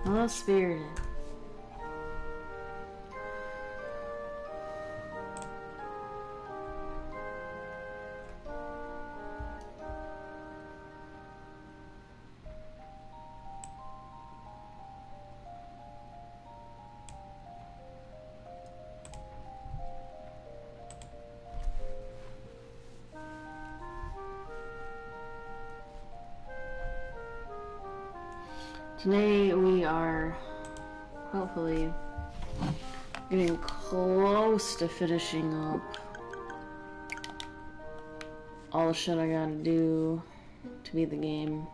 Oh, spirited. Today we are hopefully getting close to finishing up all the shit I gotta do to beat the game.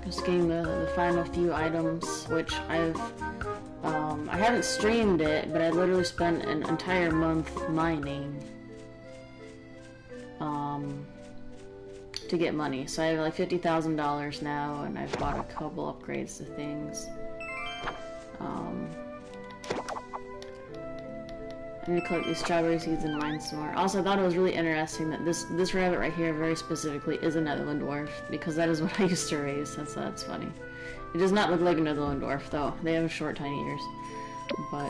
Just getting the final few items, which I haven't streamed it, but I literally spent an entire month mining to get money. So I have like $50,000 now, and I've bought a couple upgrades to things. I need to collect these strawberry seeds and mine some more. Also, I thought it was really interesting that this rabbit right here, very specifically, is a Netherland dwarf, because that is what I used to raise. That's funny. It does not look like a Netherland dwarf, though. They have short, tiny ears. But,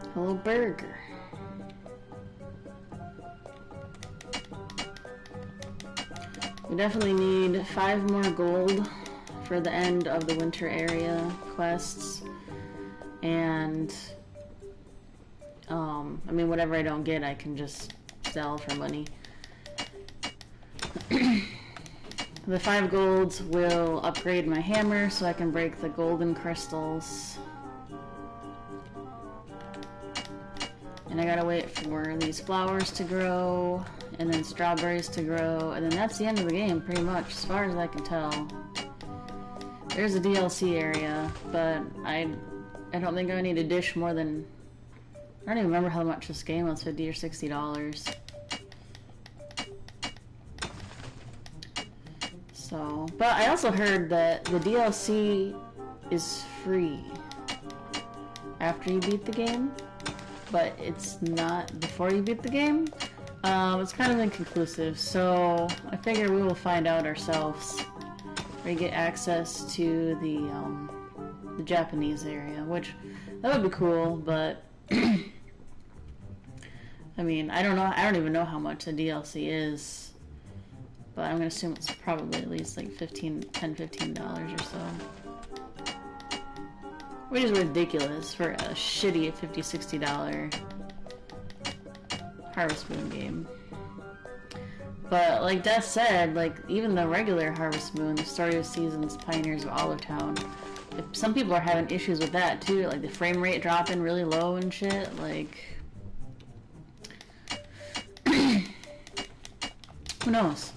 hello, burger. We definitely need 5 more gold for the end of the winter area quests, and I mean, whatever I don't get I can just sell for money. The 5 golds will upgrade my hammer so I can break the golden crystals, and I gotta wait for these flowers to grow and then strawberries to grow, and then that's the end of the game pretty much, as far as I can tell. There's a DLC area, but I don't think I need a dish more than, I don't even remember how much this game was, $50 or $60. So, but I also heard that the DLC is free after you beat the game, but it's not before you beat the game. It's kind of inconclusive, so I figure we will find out ourselves. We get access to the Japanese area, which that would be cool, but I mean, I don't even know how much the DLC is, but I'm gonna assume it's probably at least like $15 or so, which is ridiculous for a shitty $50-$60 Harvest Moon game. But like Death said, like even the regular Harvest Moon, the Story of Seasons, Pioneers of Olive Town, some people are having issues with that too, like the frame rate dropping really low and shit, like who knows?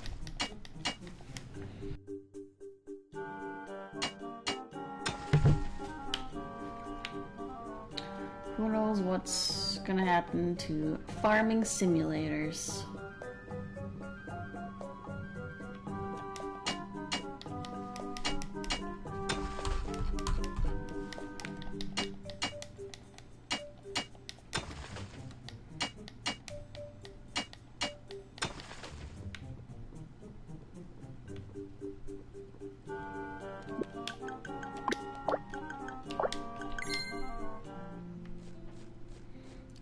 Who knows what's gonna happen to farming simulators?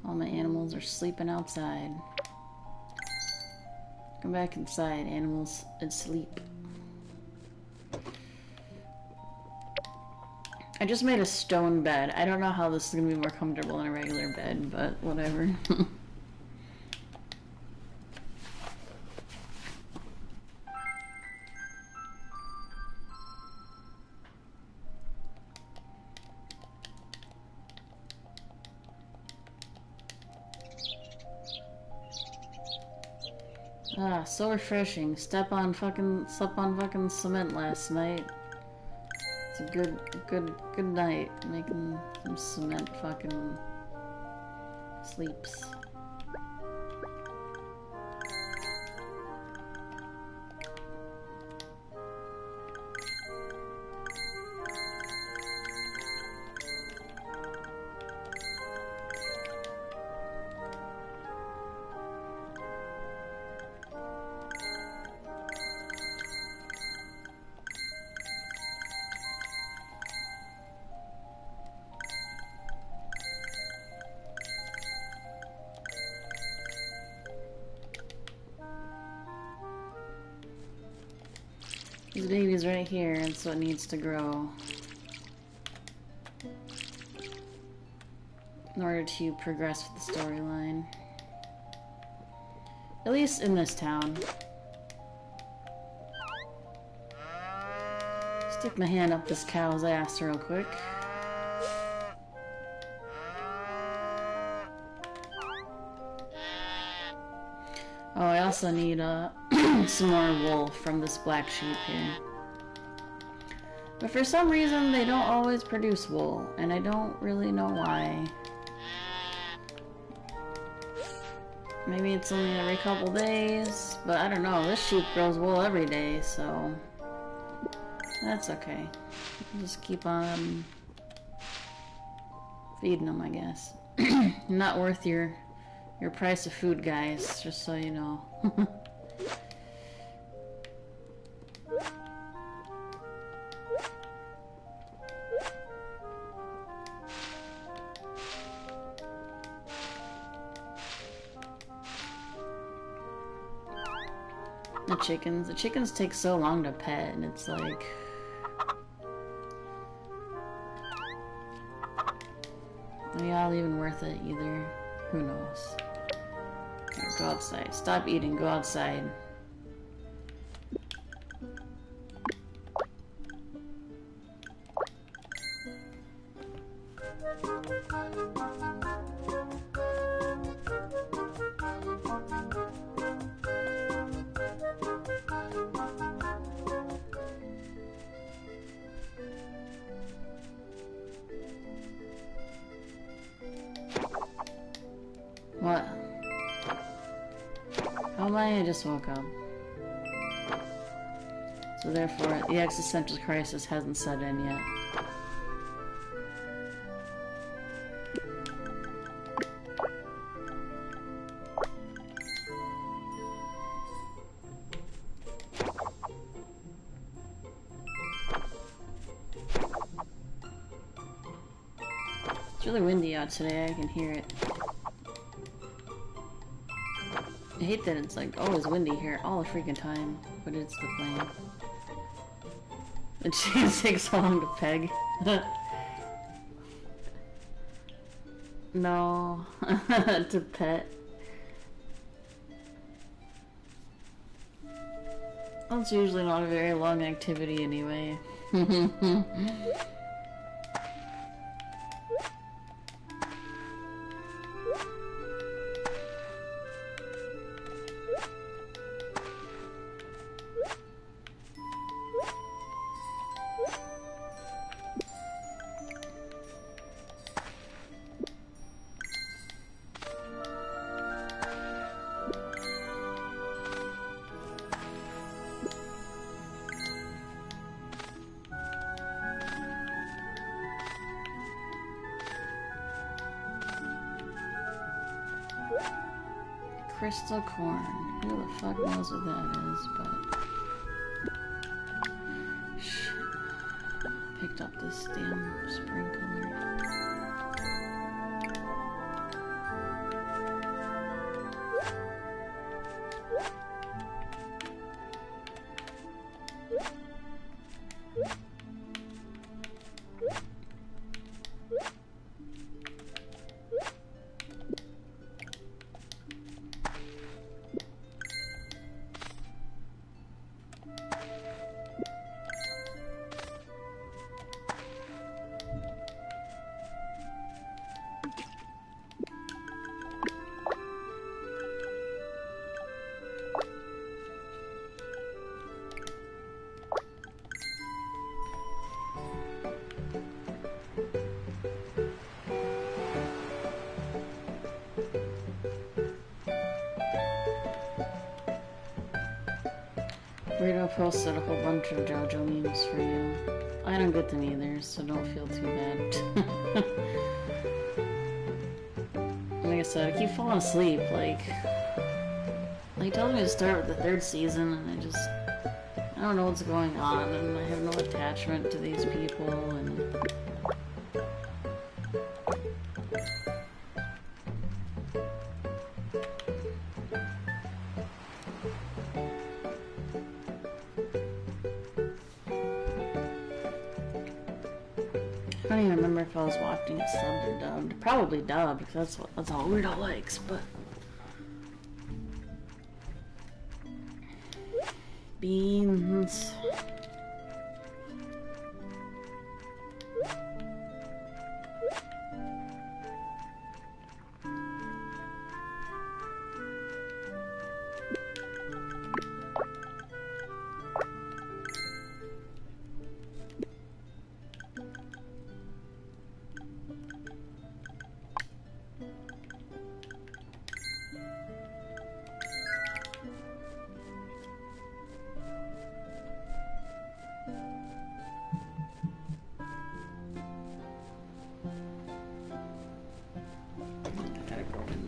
All my animals are sleeping outside. Come back inside, animals, and sleep. I just made a stone bed. I don't know how this is gonna be more comfortable than a regular bed, but whatever. Ah, so refreshing. Slept on fucking cement last night. It's a good night. Making some cement fucking sleeps. These babies right here, and so it needs to grow in order to progress with the storyline. At least in this town. Stick my hand up this cow's ass real quick. Oh, I also need some more wool from this black sheep here. But for some reason, they don't always produce wool, and I don't really know why. Maybe it's only every couple days, but I don't know. This sheep grows wool every day, so that's okay. Just keep on feeding them, I guess. Not worth your price of food, guys, just so you know. The chickens take so long to pet, and it's like... Are y'all even worth it either? Who knows? Go outside. Stop eating. Go outside. What? How am I? I just woke up. So therefore, the existential crisis hasn't set in yet. It's really windy out today, I can hear it. I hate that it's like always windy here all the freaking time, but it's the plane. The chickens take so long to peg. No, to pet. That's usually not a very long activity anyway. Crystal corn. Who the fuck knows what that is, but... Shit. Picked up this damn sprinkler. Rito posted a whole bunch of JoJo memes for you. I don't get them either, so don't feel too bad. Like I said, I keep falling asleep. Like he told me to start with the 3rd season, and I don't know what's going on, and I have no attachment to these people, and I don't even remember if I was watching it subbed or dubbed. Probably dubbed, because that's all Weirdo likes, but... Beans...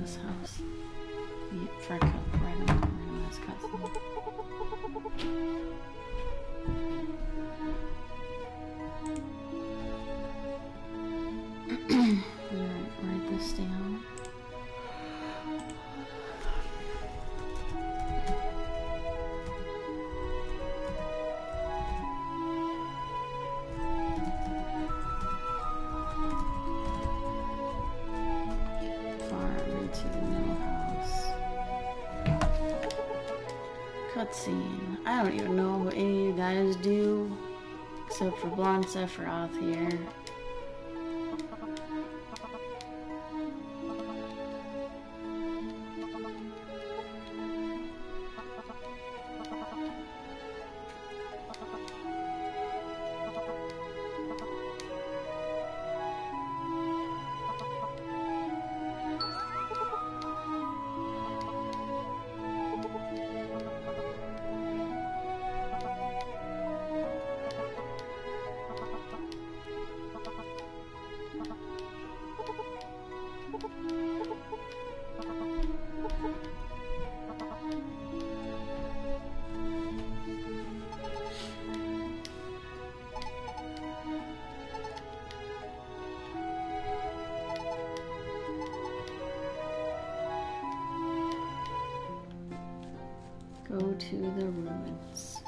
house. Yeah, for a cut right now. Nice cutscene. Alright, write this down. Cutscene. I don't even know what any of you guys do, except for Blonde Sephiroth here. Go to the ruins.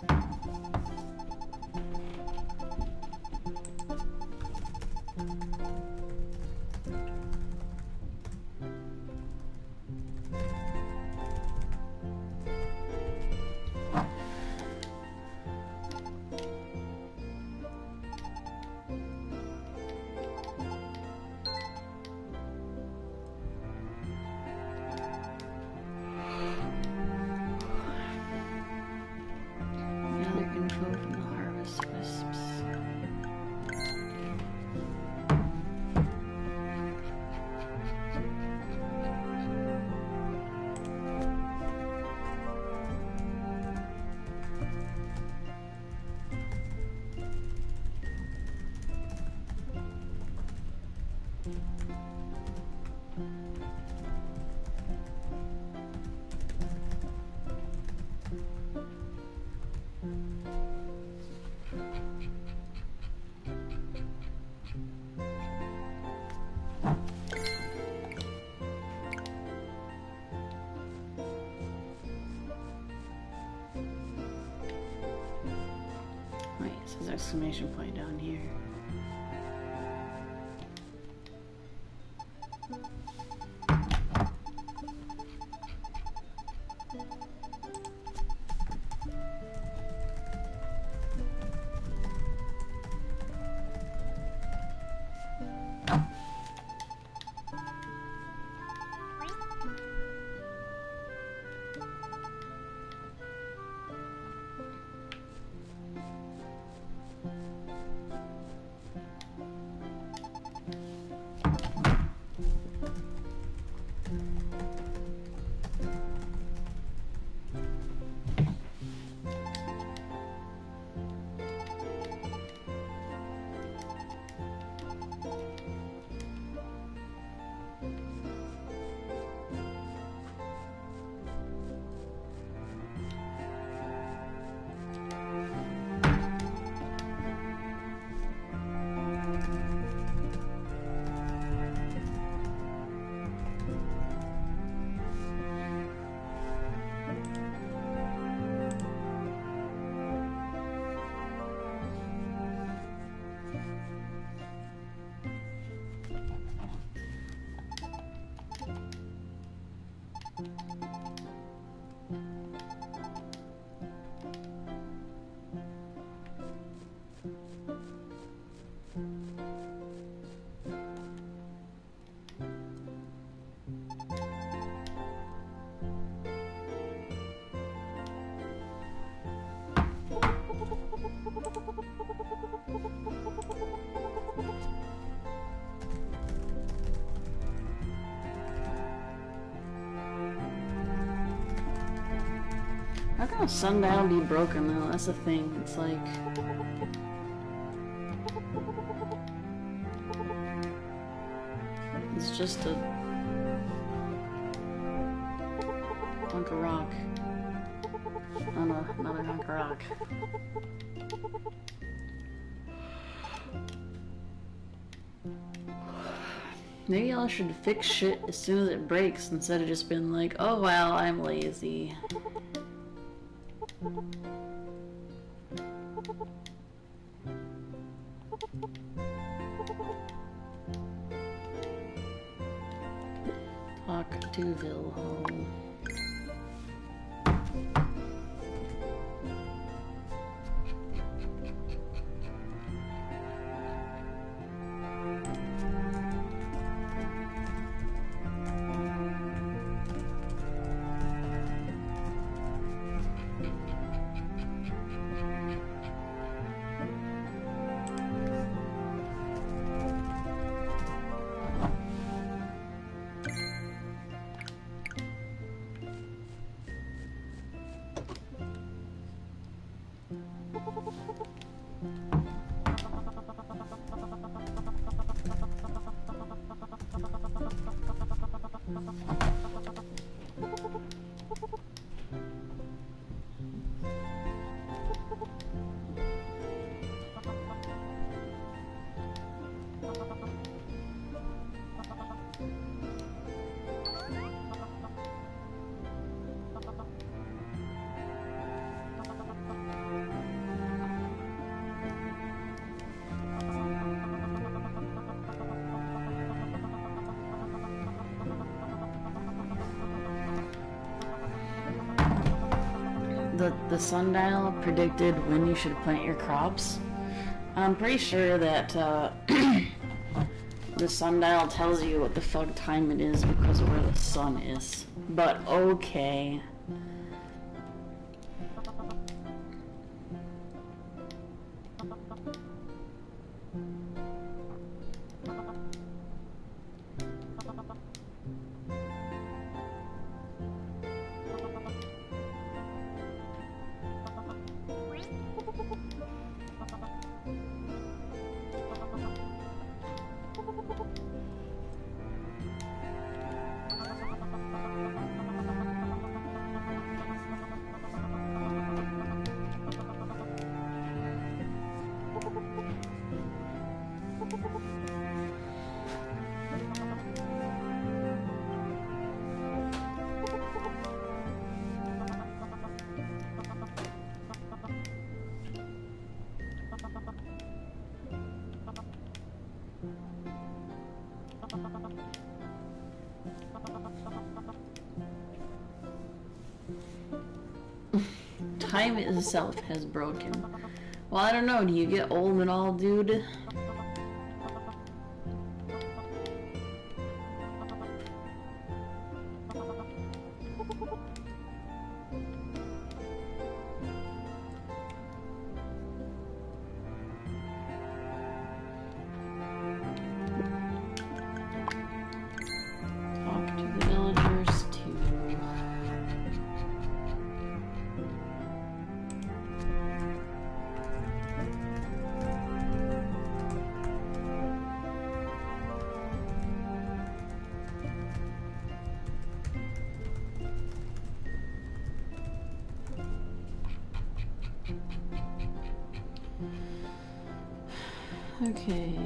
From the harvest wisps. Wait, it says exclamation point down here. How can a sundial be broken though? That's the thing. It's like... It's just a... hunk of rock. Oh no, another hunk of rock. Maybe I should fix shit as soon as it breaks instead of just being like, oh well, I'm lazy. Talk to Vilho. The sundial predicted when you should plant your crops. I'm pretty sure that the sundial tells you what the fuck time it is because of where the sun is. But okay. Time itself has broken. Well, I don't know. Do you get old and all, dude? Talk to the villagers too. Okay.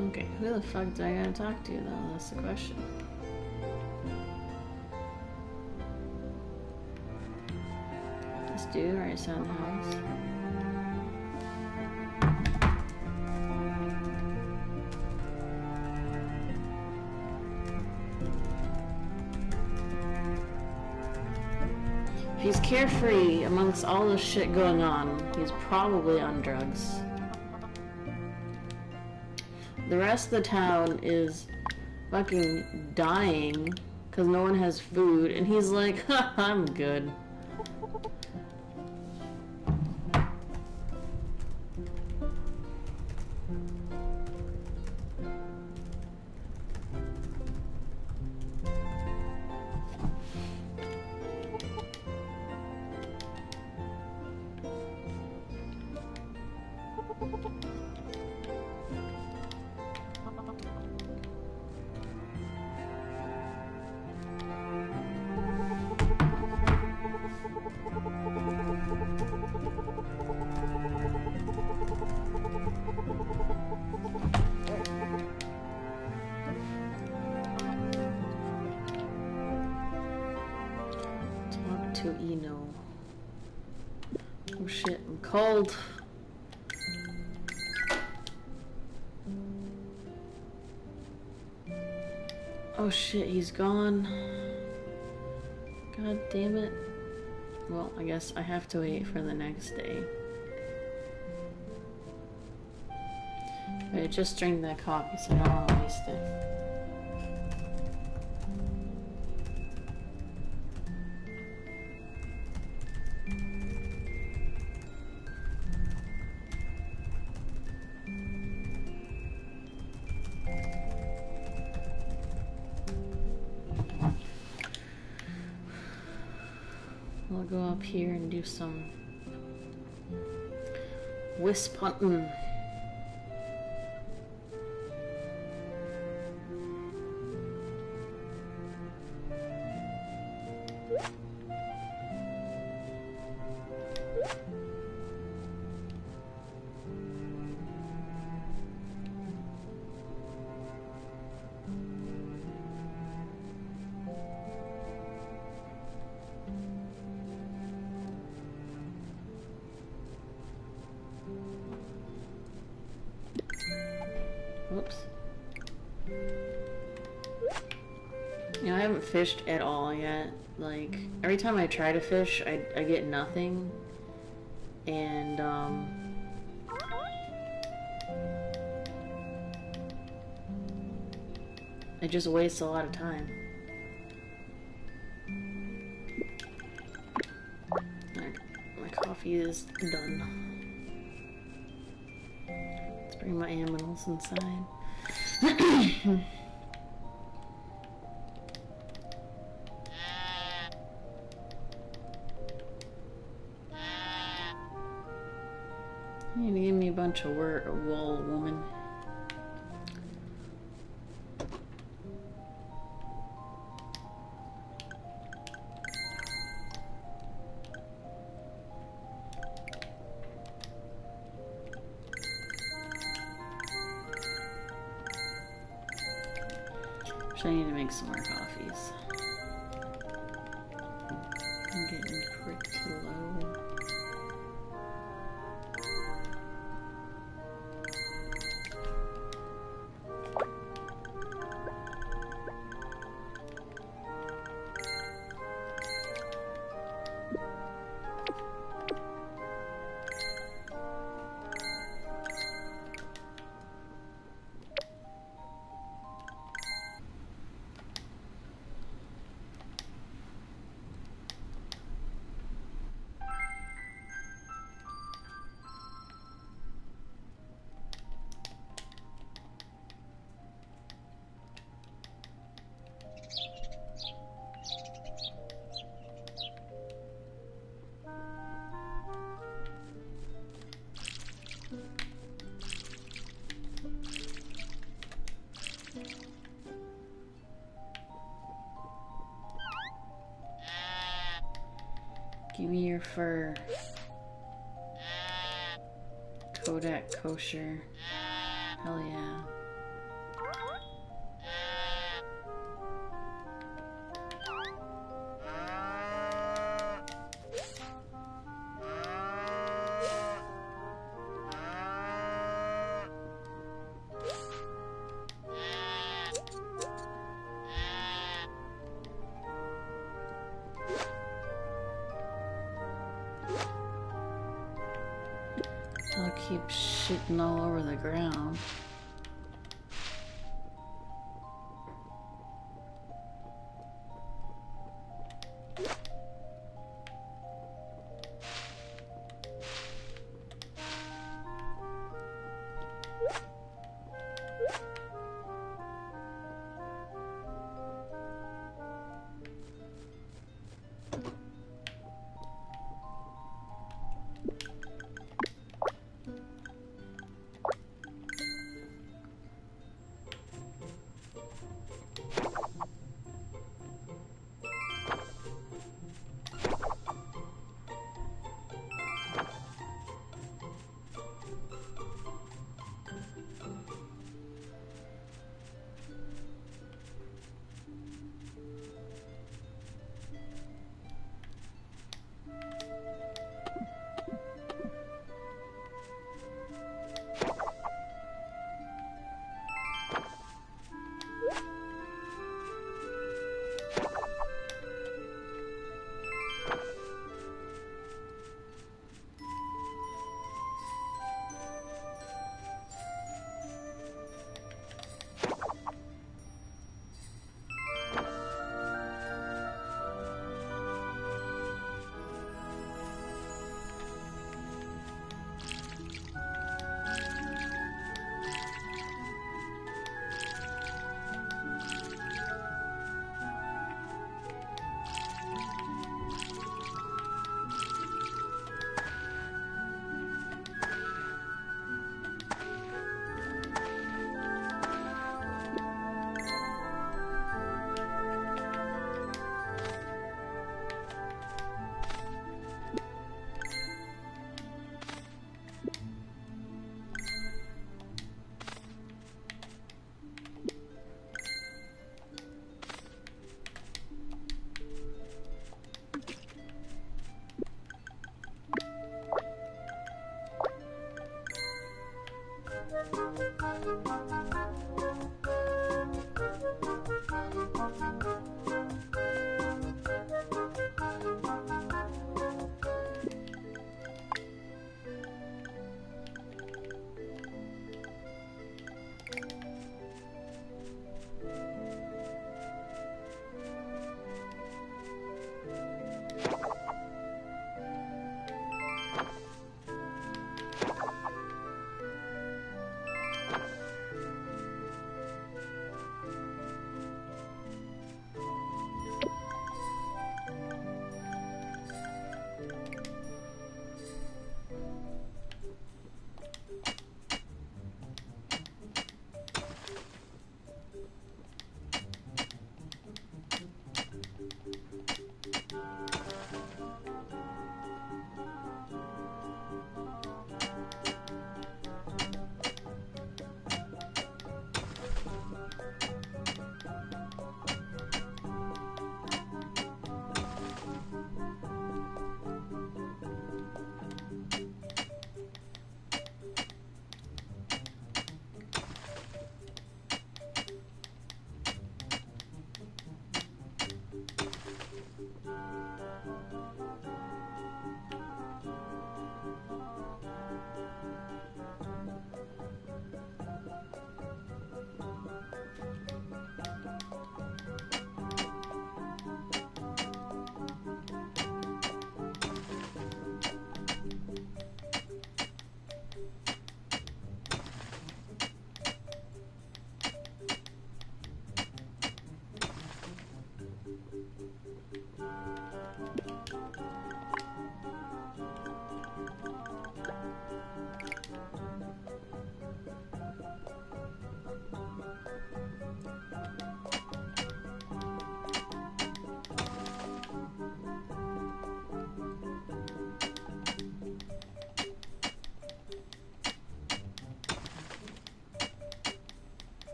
Okay, who the fuck do I gotta talk to though? That's the question. This dude right outside the house. If he's carefree amongst all this shit going on, he's probably on drugs. The rest of the town is fucking dying because no one has food, and he's like, ha, I'm good. to Eno. Oh shit, I'm cold. Oh shit, he's gone. God damn it. Well, I guess I have to wait for the next day. I just drank that coffee, so I don't want to waste it. We'll go up here and do some wisp hunting. Whoops. You know, I haven't fished at all yet. Like, every time I try to fish, I get nothing. And, I just waste a lot of time. My coffee is done. Let's bring my animals inside. You need to give me a bunch of wool, woman. I need to make some more coffees. I'm getting pretty low. Give me your fur. Kodak kosher. Hell yeah. I'll keep shitting all over the ground.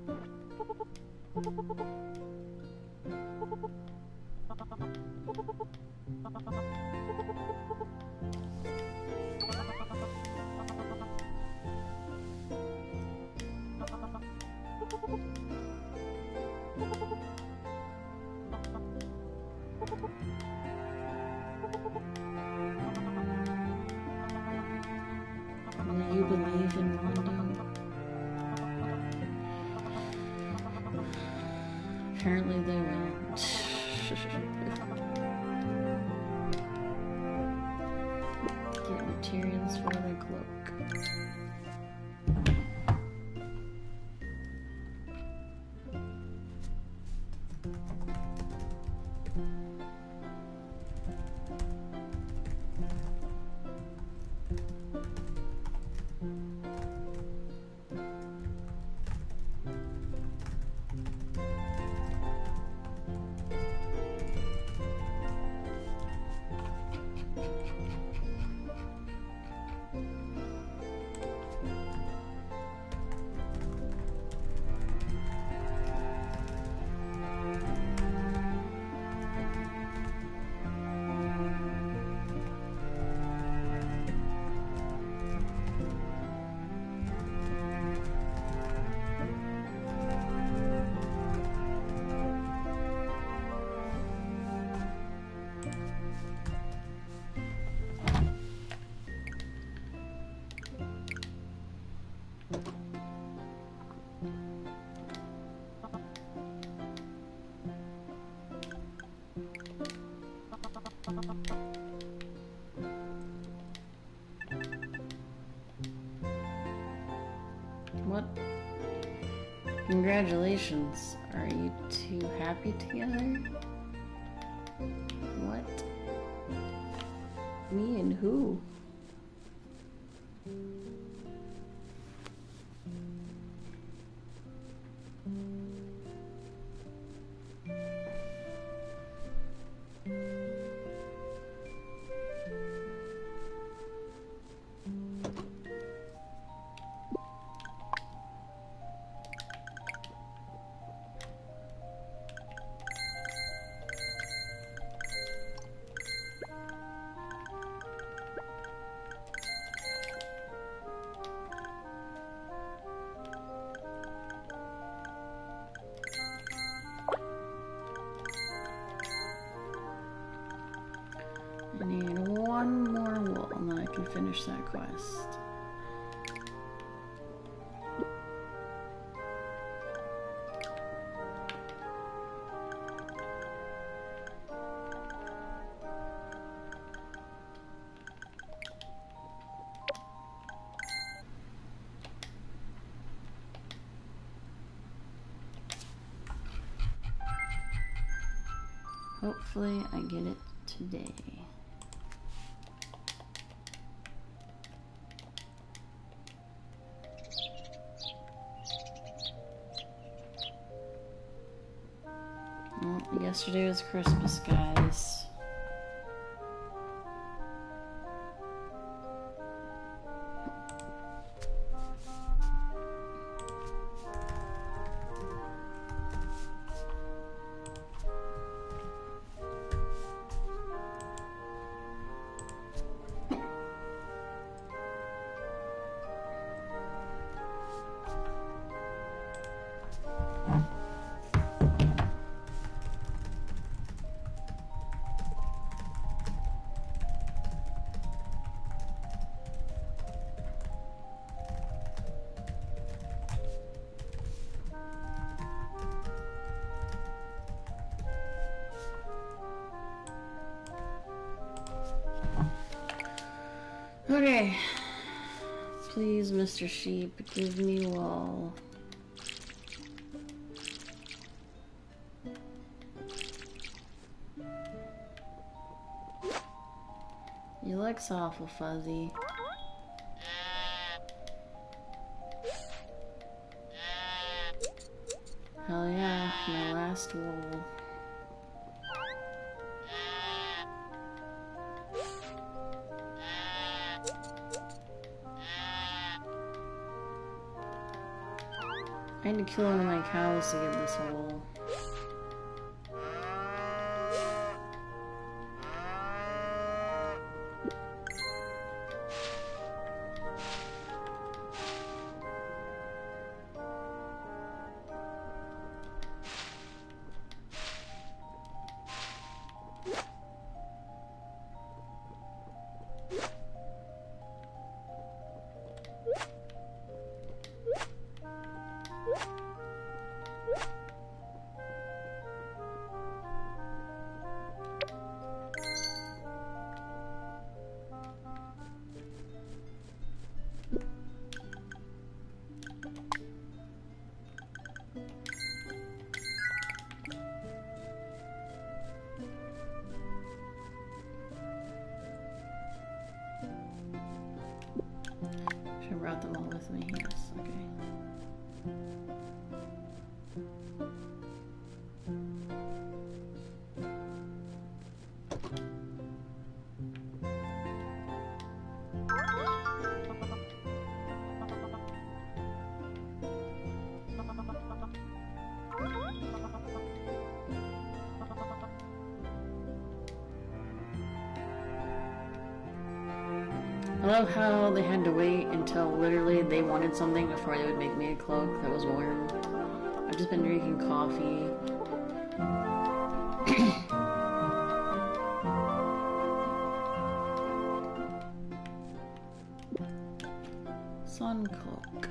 Will you believe in London? Apparently they won't. Get materials for the cloak. What? Congratulations. Are you two happy together? What? Me and who? I need one more wool and then I can finish that quest. Hopefully I get it today. Well, yesterday was Christmas, guys. Okay. Please, Mr. Sheep, give me wool. Your leg's awful fuzzy. Hell yeah, my last wool. I need to kill one of my cows to get this hole. Should have brought them all with me. Yes, okay. I love how they had to wait until literally they wanted something before they would make me a cloak that was warm. I've just been drinking coffee. Sun cloak.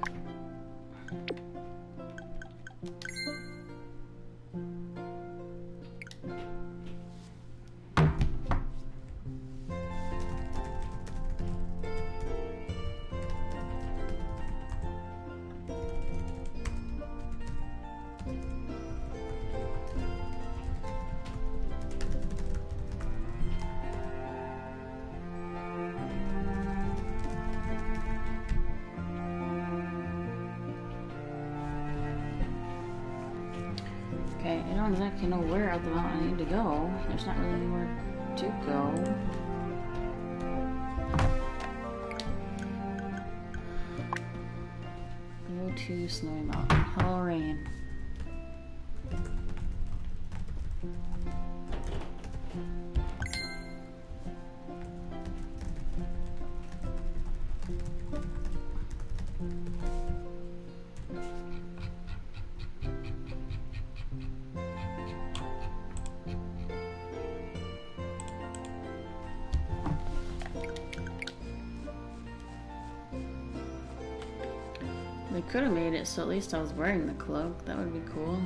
Okay, I don't exactly know where out the mountain I need to go. There's not really anywhere to go. Go to Snowy Mountain. Hello, rain. They could have made it so at least I was wearing the cloak. That would be cool.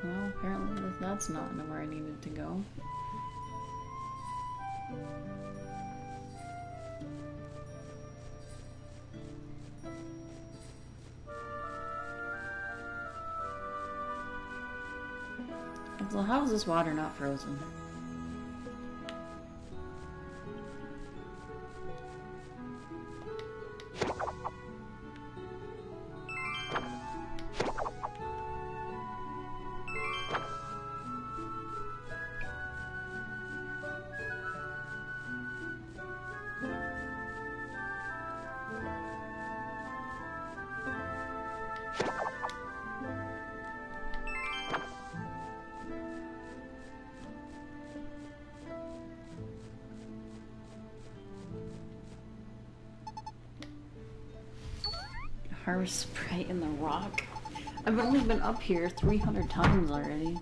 Well, apparently that's not where I needed to go. So how is this water not frozen? Harvest Sprite in the rock? I've only been up here 300 times already.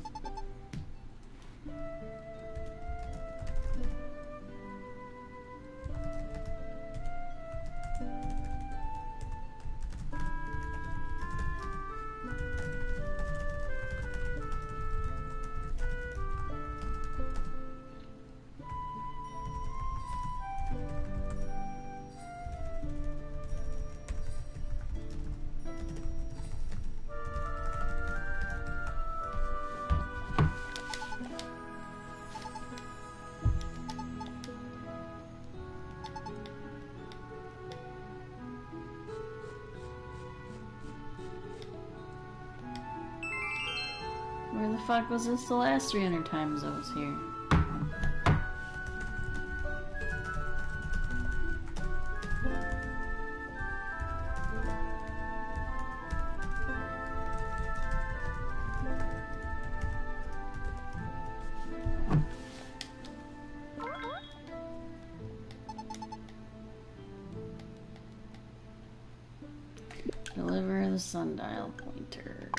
the fuck was this the last 300 times I was here? Deliver the sundial pointer.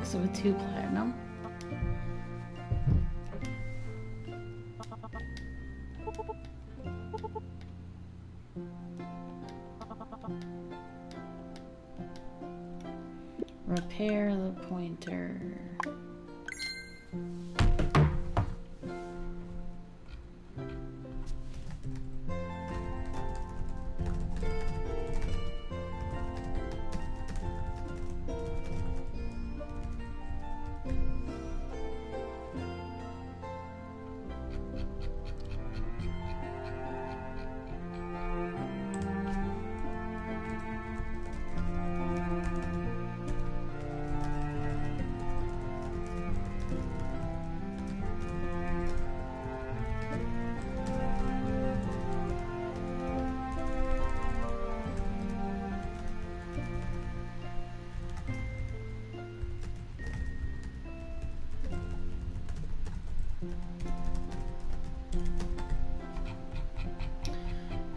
So with 2 platinum. Repair the pointer.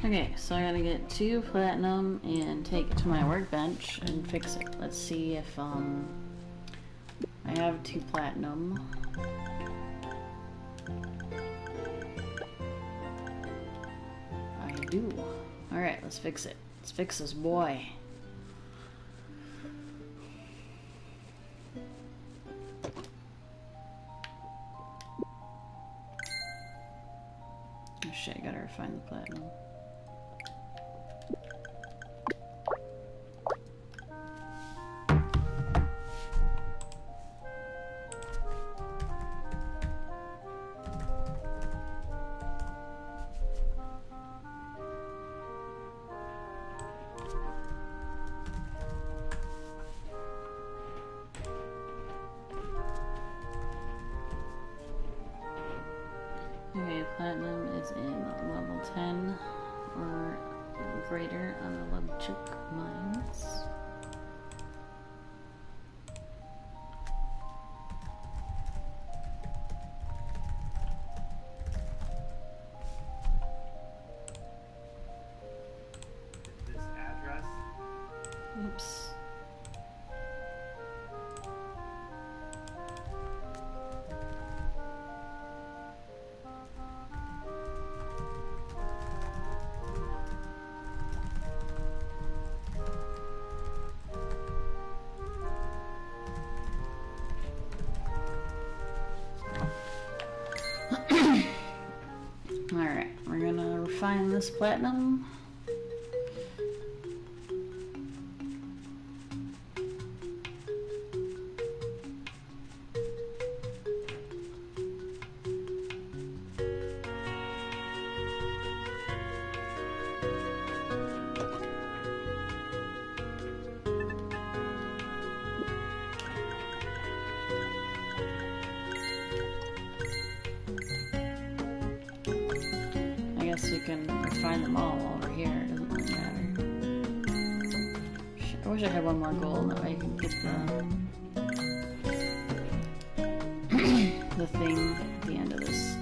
Okay, so I gotta get 2 platinum and take it to my workbench and fix it. Let's see if I have 2 platinum. I do. Alright, let's fix it. Let's fix this boy. Oh shit, I gotta refine the platinum. Okay, platinum is in level 10 or greater on the Lubchuk mines. This address? Oops. Alright, we're gonna refine this platinum. guess we can find them all over here. It doesn't really matter. I wish I had one more goal. That way I could get the thing at the end of this.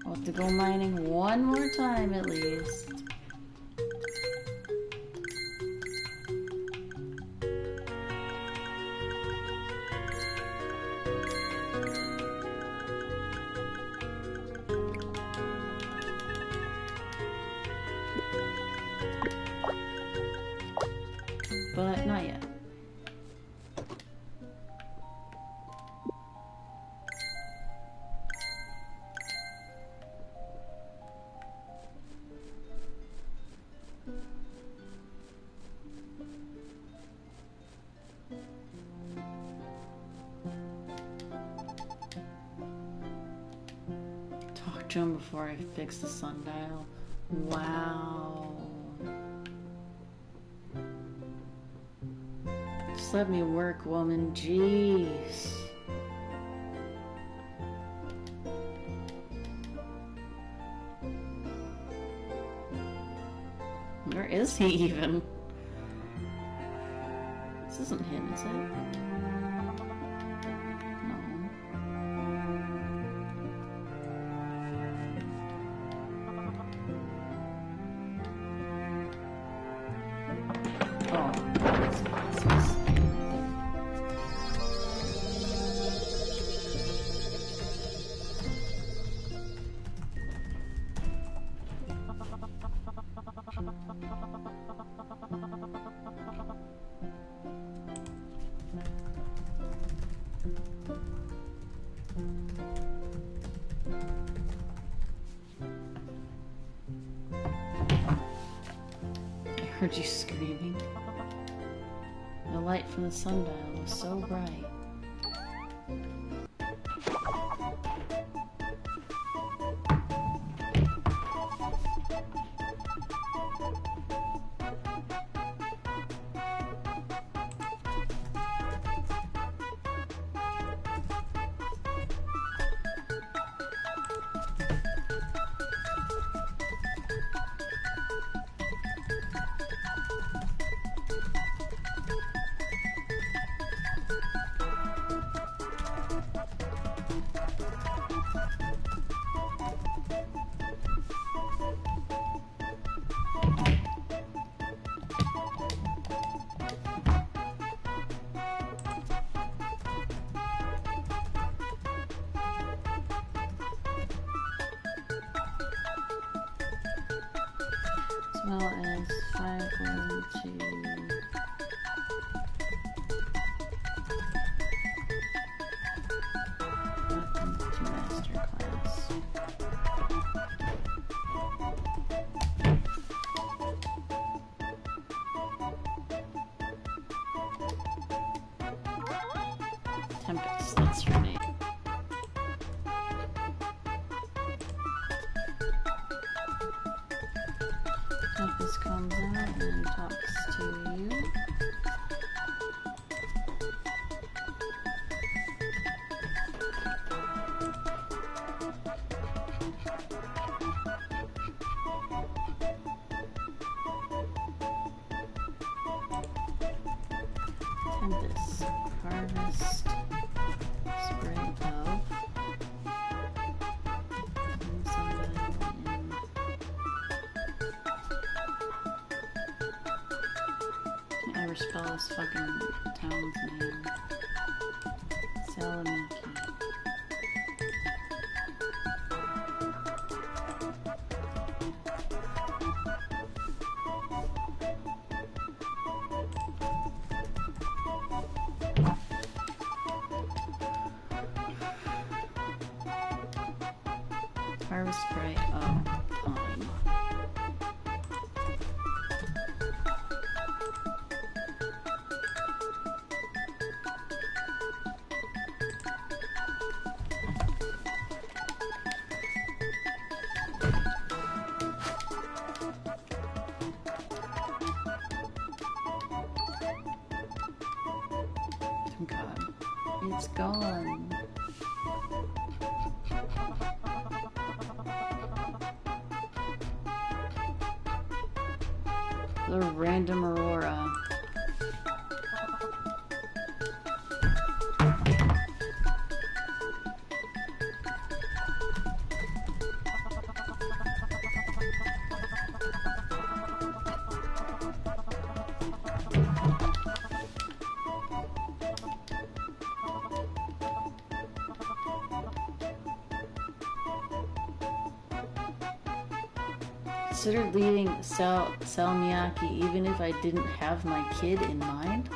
I'll have to go mining one more time at least. But not yet. Talk to him before I fix the sundial. Wow. Just let me work, woman. Jeez. Where is he even? This isn't him, is it? I heard you screaming. The light from the sundial was so bright. Well as 512. Welcome to master class. Tempest, that's her name. Tempest comes out and talks to you. Tempest, harvest, spray of. Never spell this fucking town's name. Salamanca. Harvest spray of time. God. It's gone. The random aurora. Considered leaving Salmiakki even if I didn't have my kid in mind?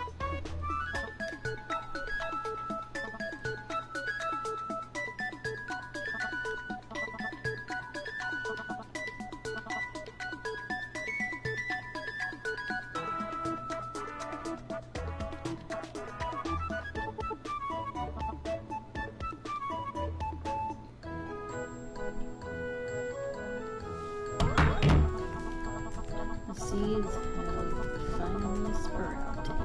The seeds have finally sprouted.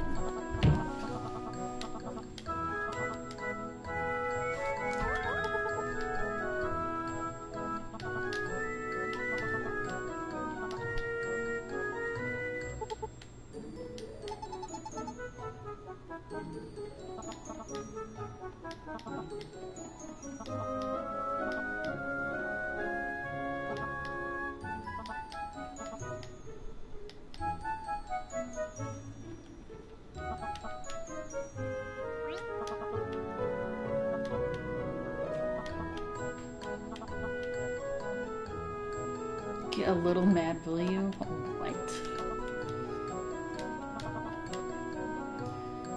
Get a little mad, will you? What?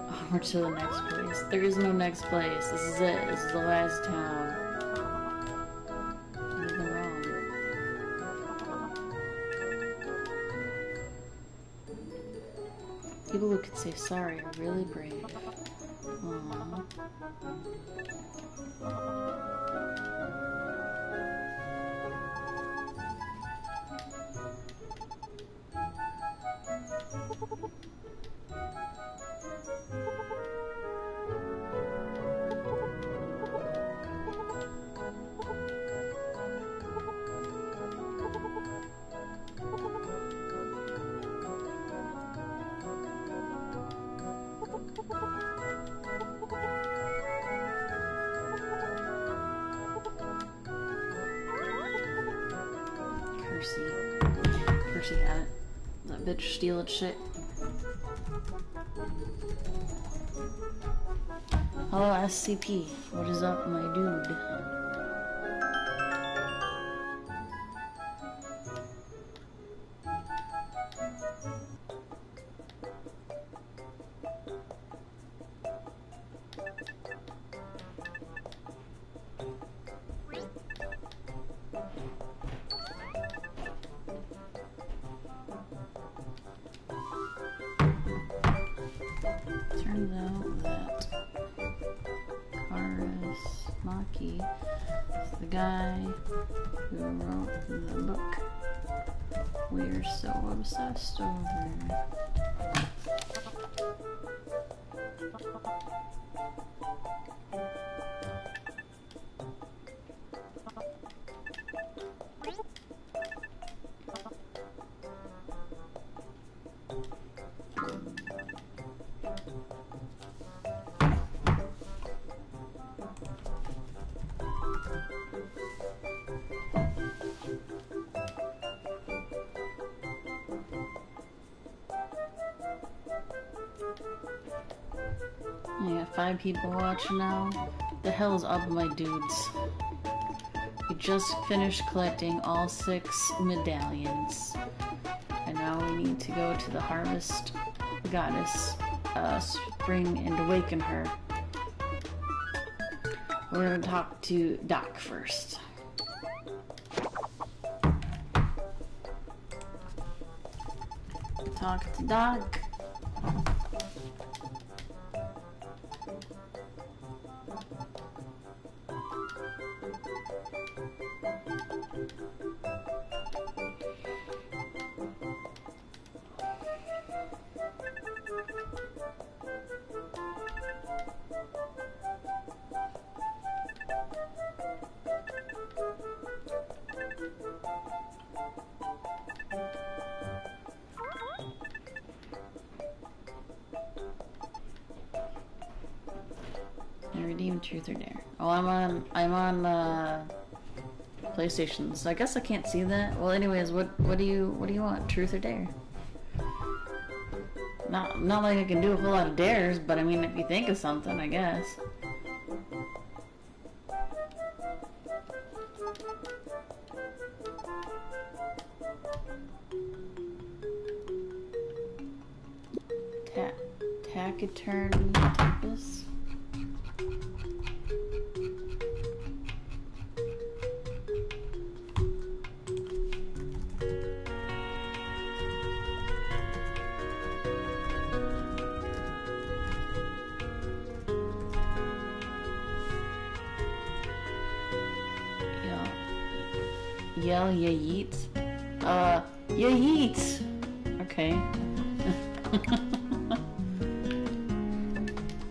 Onward to the next place. There is no next place. This is it. This is the last town. Anything wrong? People who could say sorry are really brave. Aww. Percy had it. That bitch steal its shit. Hello, SCP. What is up, my dude? Turns out that Maki is the guy who wrote the book we're so obsessed over. I got 5 people watching now. The hell is up, my dudes? We just finished collecting all 6 medallions. And now we need to go to the harvest goddess, Spring, and awaken her. We're gonna talk to Doc first. Talk to Doc. Redeem Truth or Dare. Oh, I'm on PlayStation, so I guess I can't see that. Well, anyways, what do you want? Truth or Dare? Not like I can do a whole lot of dares, but I mean, if you think of something, I guess. Taciturn purpose. Yell, ya yeet. Ya yeet! Okay.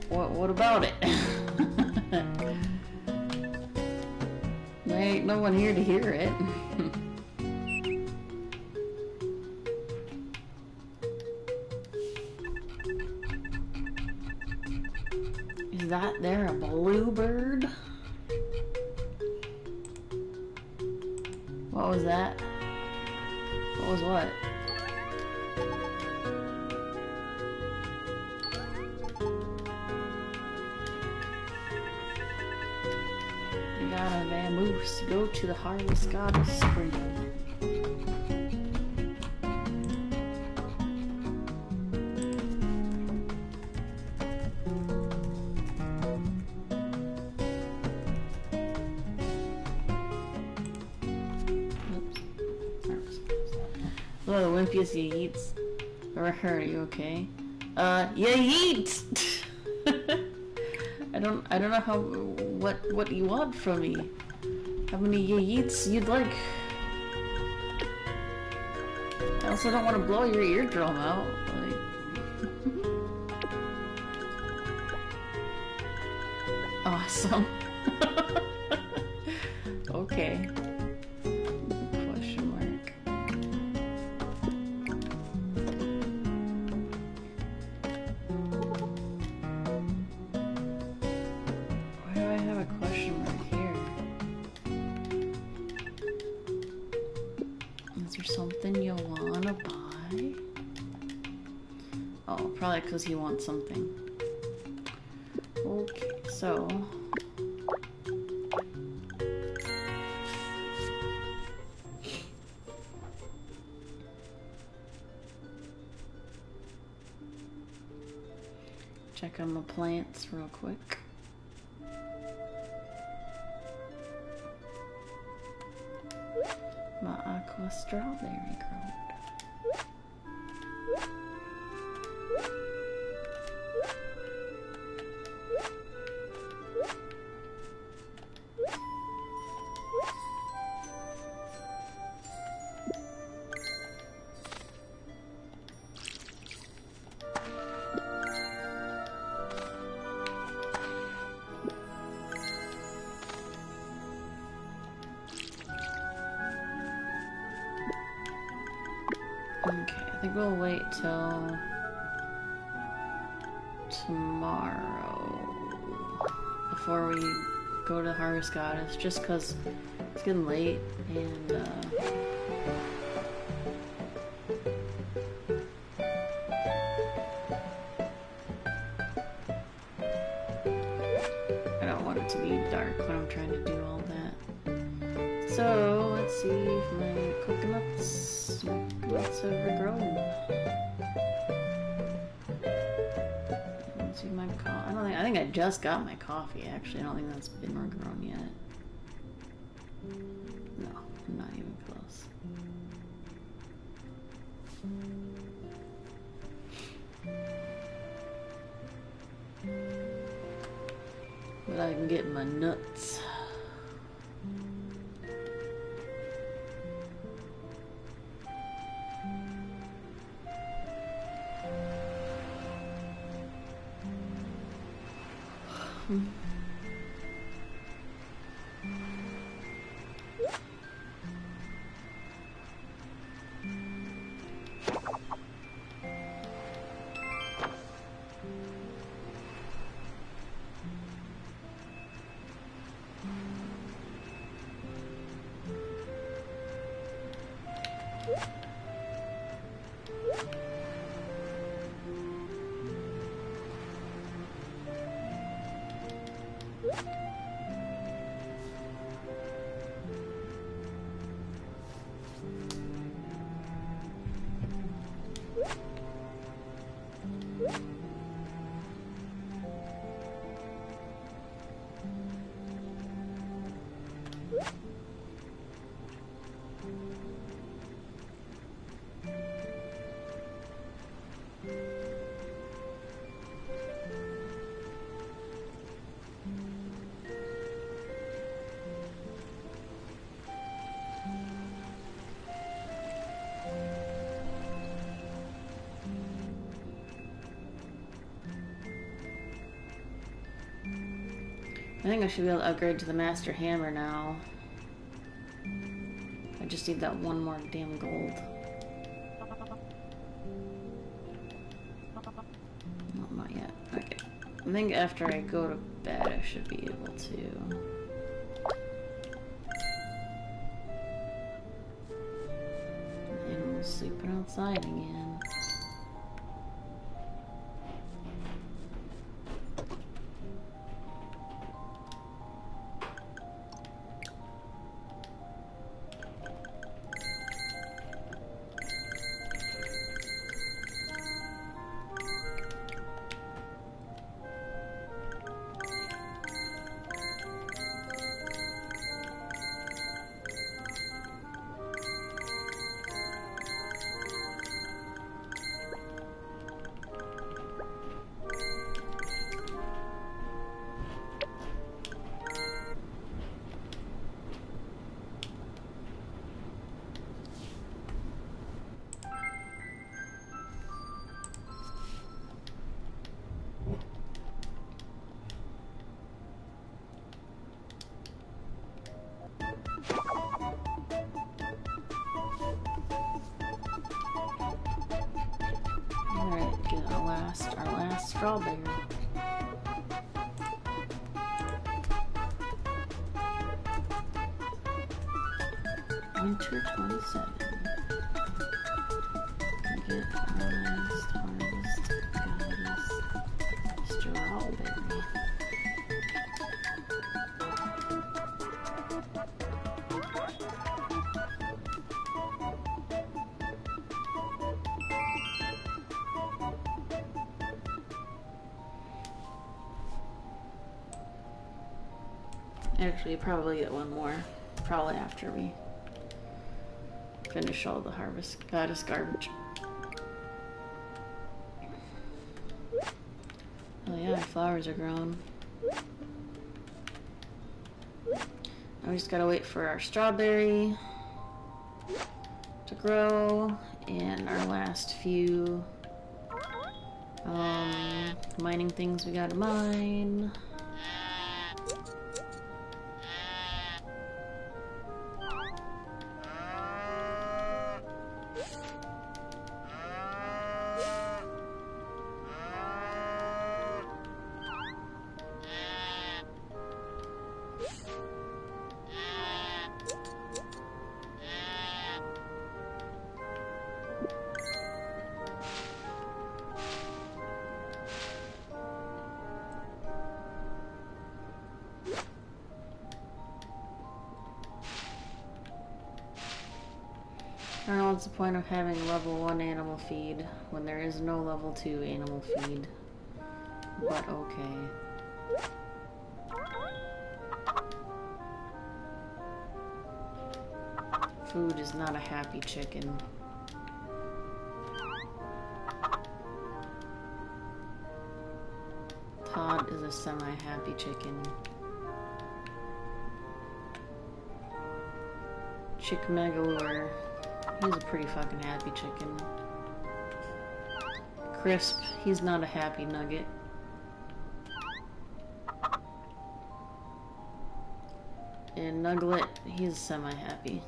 What about it? There ain't no one here to hear it. Is that there a bluebird? What was that? What was what? You got a vamoose. Go to the harvest goddess spring. Hello, Wimpiest Yeets. Or her, are you okay? Yeet! I don't know how, what you want from me. How many yeets you'd like? I also don't want to blow your eardrum out. Like... Awesome. Okay. Question mark. Why do I have a question mark here? Is there something you wanna buy? Oh, probably because he wants something. Okay, so... check on the plants real quick. My aqua strawberry growed. Okay, I think we'll wait till tomorrow before we go to Harvest Goddess, just because it's getting late and I don't want it to be dark when I'm trying to do all that. So let's see if my coconuts have overgrown. Let's see my coffee. I think I just got my coffee actually. I don't think that's been overgrown yet. No, not even close. But I can get my nuts. I think I should be able to upgrade to the Master Hammer now. I just need that one more damn gold. No, not yet. Okay. I think after I go to bed, I should be able to. Animals sleeping outside again. Alright, get our last strawberry. Winter 27. Get our last harvest goddess strawberry. Actually, probably get one more. Probably after we finish all the harvest goddess garbage. Oh yeah, flowers are grown. Now we just gotta wait for our strawberry to grow and our last few mining things we gotta mine. I don't know what's the point of having level 1 animal feed when there is no level 2 animal feed. But okay. Food is not a happy chicken. Todd is a semi-happy chicken. Chick Megalure. He's a pretty fucking happy chicken. Crisp, he's not a happy nugget. And Nuglet, he's semi-happy.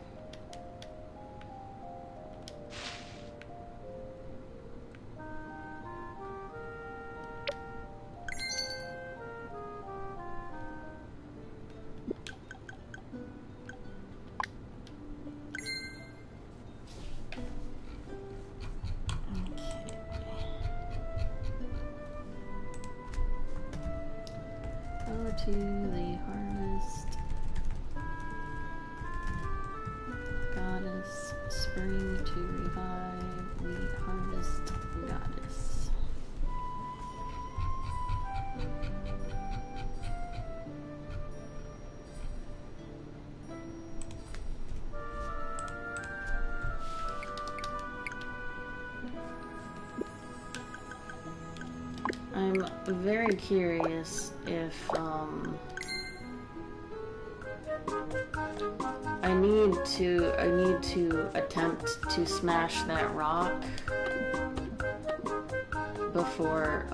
Over to the harvest goddess, spring to revive the harvest goddess. I'm very curious if I need to attempt to smash that rock before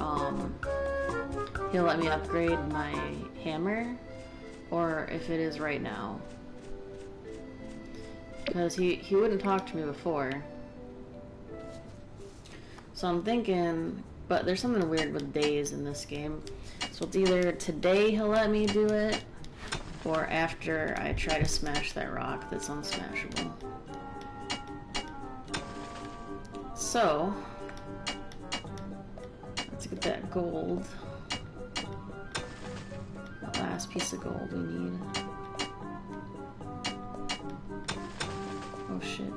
he'll let me upgrade my hammer, or if it is right now. Because he wouldn't talk to me before. So I'm thinking, but there's something weird with days in this game. So it's either today he'll let me do it, or after I try to smash that rock that's unsmashable. So, let's get that gold. The last piece of gold we need. Oh shit.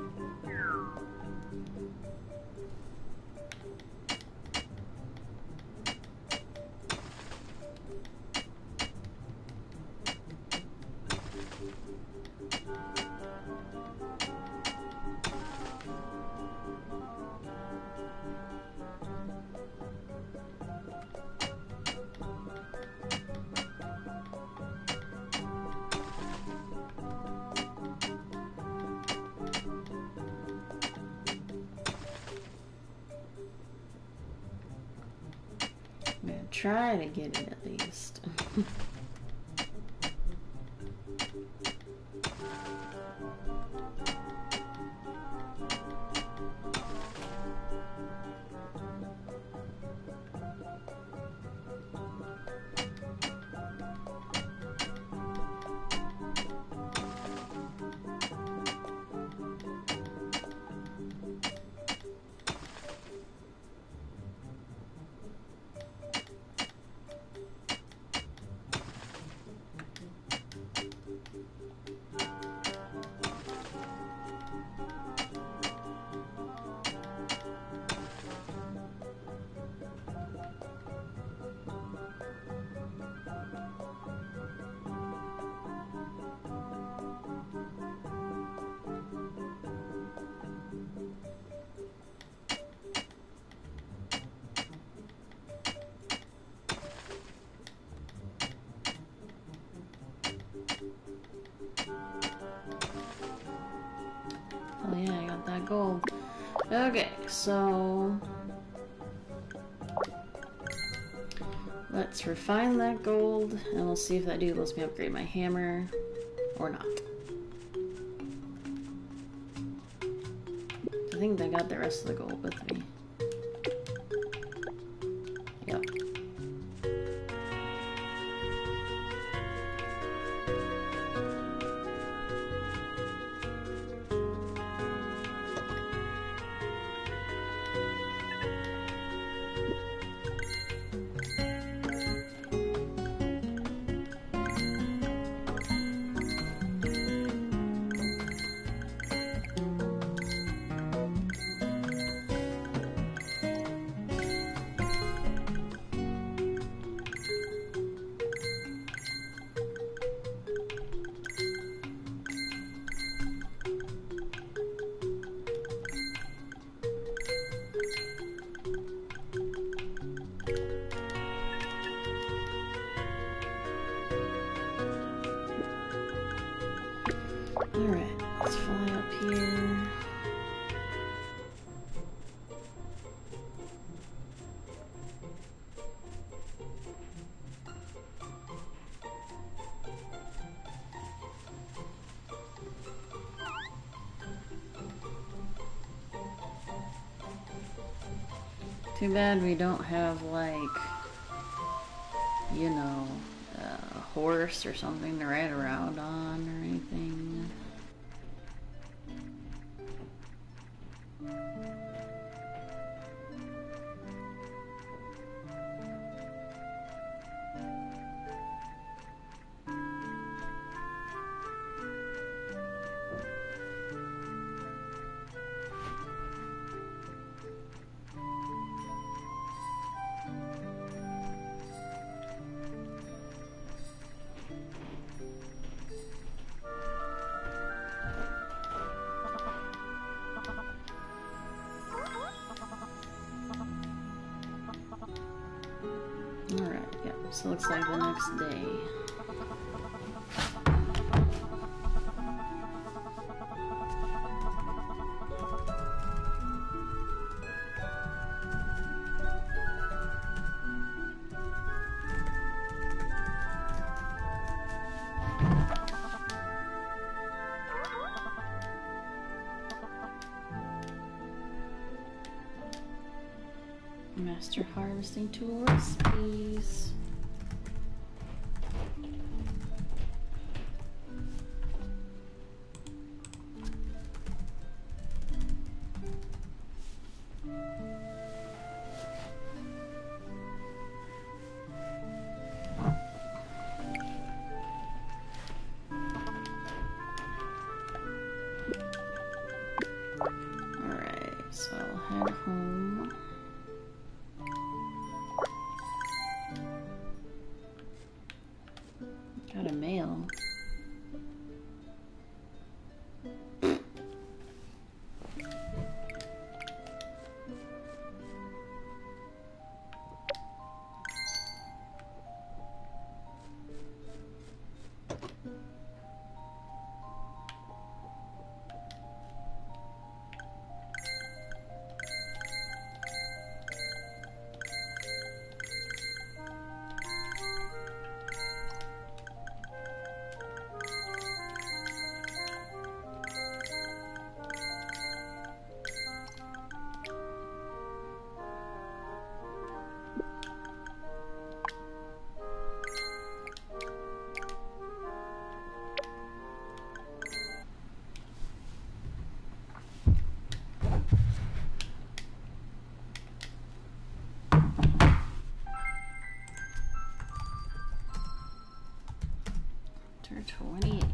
I'm gonna try to get it at least. Oh yeah, I got that gold. Okay, so let's refine that gold, and we'll see if that dude lets me upgrade my hammer or not. I think they got the rest of the gold with me. Yep. Alright, let's fly up here. Too bad we don't have, like, you know, a horse or something to ride around on or anything. Alright, yeah. So it looks like the next day. Master harvesting tool recipes. Alright, so I'll head home. Got a mail. Turn 28.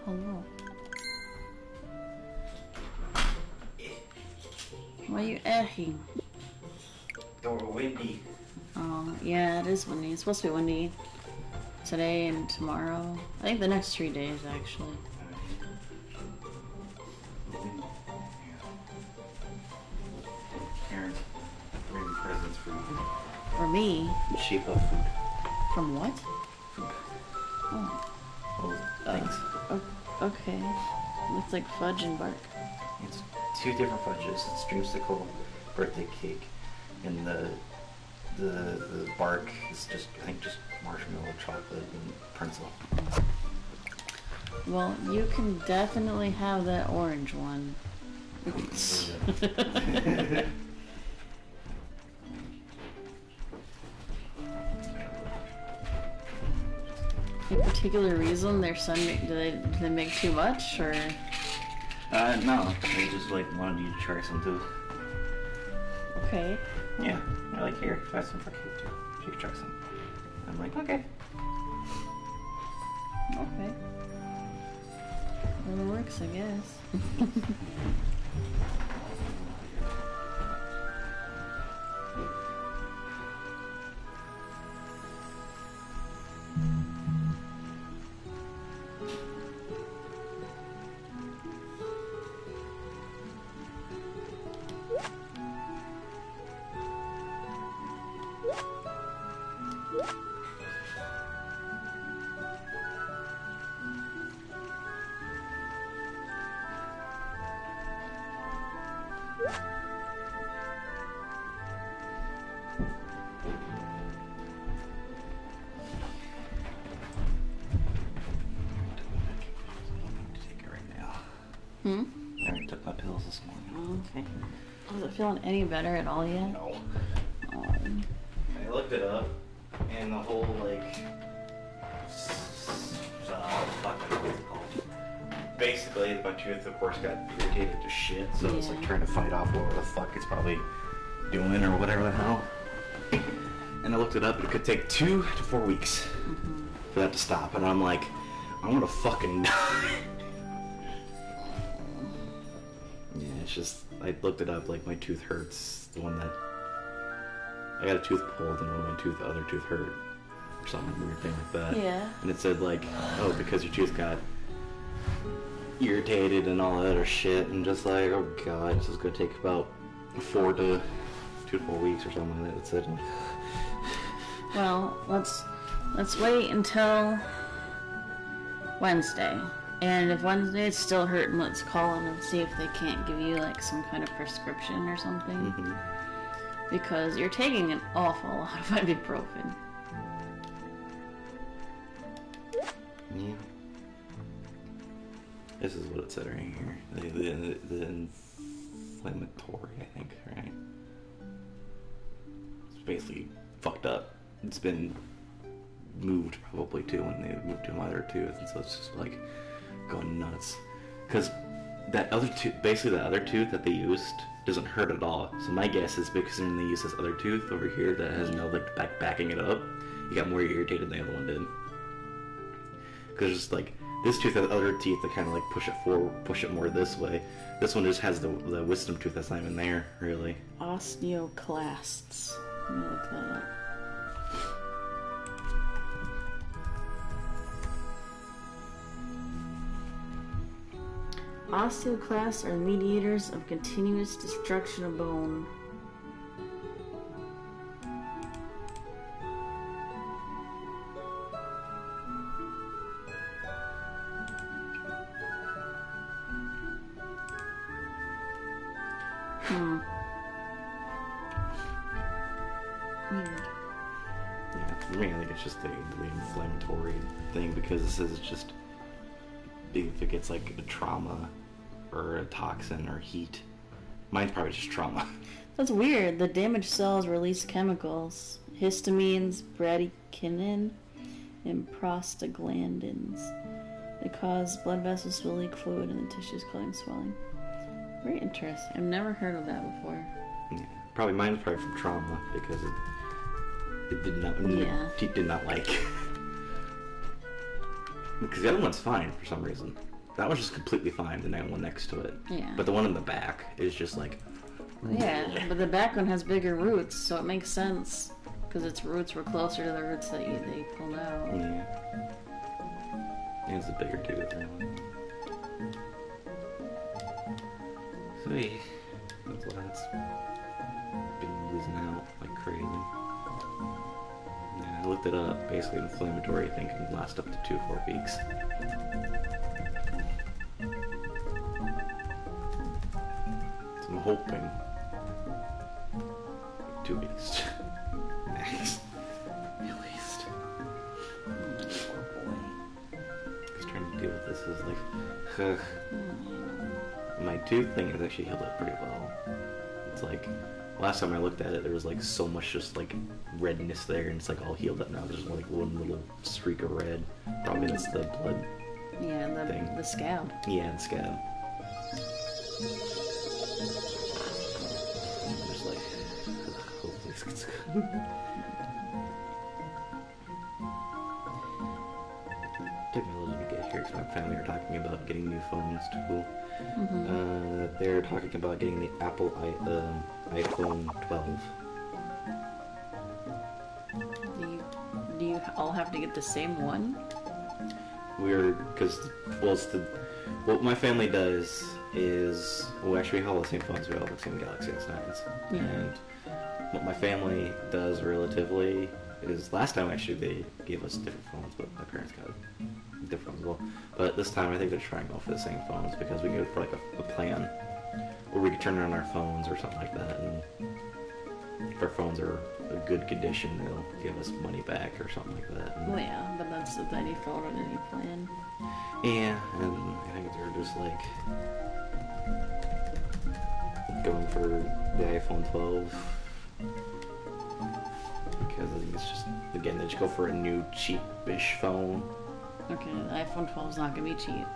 Hello. Why are you aching? Or windy. Oh, yeah, it is windy. It's supposed to be windy today and tomorrow. I think the next 3 days, actually. Parents bring presents for you. For me? Shape of food. From what? Oh. Well, thanks. Okay. Looks like fudge and bark. It's 2 different fudges. It's dreamsicle, birthday cake, and the bark is just, I think, just marshmallow, chocolate, and pretzel. Well, you can definitely have that orange one. Any particular reason their son do they make too much, or? No, they just like wanted you to try some too. Okay. Yeah, they're like, here, try some for cake too. You can try some. I'm like, okay. Okay. Well, it works, I guess. Hmm? I already took my pills this morning. Okay. Is it feeling any better at all yet? No. Um, I looked it up, and the whole, like, fuck, what is it called? Basically, my tooth, of course, got irritated to shit, so it's like Yeah. trying to fight off whatever the fuck it's probably doing or whatever the hell. And I looked it up, and it could take 2 to 4 weeks for that to stop, and I'm like, I want to fucking die. Yeah, it's just, I looked it up, like, my tooth hurts, the one that, I got a tooth pulled, and the other tooth hurt, or some weird thing like that. Yeah. And it said, like, oh, because your tooth got irritated and all that other shit, and just like, oh god, this is gonna take about 2 to 4 weeks or something like that. It said. well, let's wait until Wednesday. And if Wednesday is still hurting, let's call them and see if they can't give you like some kind of prescription or something. Mm-hmm. Because you're taking an awful lot of ibuprofen. Yeah. This is what it said right here. The inflammatory, I think, right? It's basically fucked up. It's been moved probably too when they moved to my other tooth, and so it's just like going nuts. Because that other tooth, basically the other tooth that they used doesn't hurt at all. So my guess is because when they use this other tooth over here that has no like backing it up, you got more irritated than the other one did. Because just like this tooth has other teeth that kind of like push it forward, push it more this way. This one just has the wisdom tooth that's not even there, really. Osteoclasts. Let me look that up. Osteoclasts are mediators of continuous destruction of bone. Weird. Yeah, for me, I think it's just the inflammatory thing because this is just if it gets like a trauma or a toxin or heat. Mine's probably just trauma. That's weird. The damaged cells release chemicals, histamines, bradykinin, and prostaglandins. They cause blood vessels to leak fluid in the tissues, causing swelling. Very interesting. I've never heard of that before. Yeah, probably mine's probably from trauma because it did not. Yeah. Teeth did not like. Because the other one's fine for some reason. That one's just completely fine. The one next to it. Yeah. But the one in the back is just like. Yeah, but the back one has bigger roots, so it makes sense. Because its roots were closer to the roots that they pulled out. Yeah. It's a bigger tooth. So yeah, that's why it's been losing out like crazy. Yeah, I looked it up. Basically, inflammatory thing can last up to 2 to 4 weeks. So I'm hoping 2 weeks max, at least. Because trying to deal with this is like, my tooth thing has actually healed up pretty well. It's like, last time I looked at it, there was like so much just like redness there, and it's like all healed up now. There's just like one little streak of red. Probably that's the blood. Yeah, thing. the scab. Yeah, and scab. Just like, hopefully this gets good. Took me a little bit to get here because my family are talking about getting new phones too. They're talking about getting the Apple iPhone 12. Do you all have to get the same one? Because, well, what my family does is, well, actually we have all the same phones, we all have the same Galaxy S9s. Yeah. And what my family does relatively is, last time actually they gave us different phones, but my parents got different ones as well. But this time I think they're trying to go for the same phones because we can go for like a plan where we can turn on our phones or something like that, and if our phones are a good condition, they'll give us money back or something like that. Well, yeah, but that's with any phone or any plan. Yeah, and I think they're just like going for the iPhone 12 because I think it's just, again, they just go for a new cheap-ish phone. Okay, the iPhone 12 is not gonna be cheap.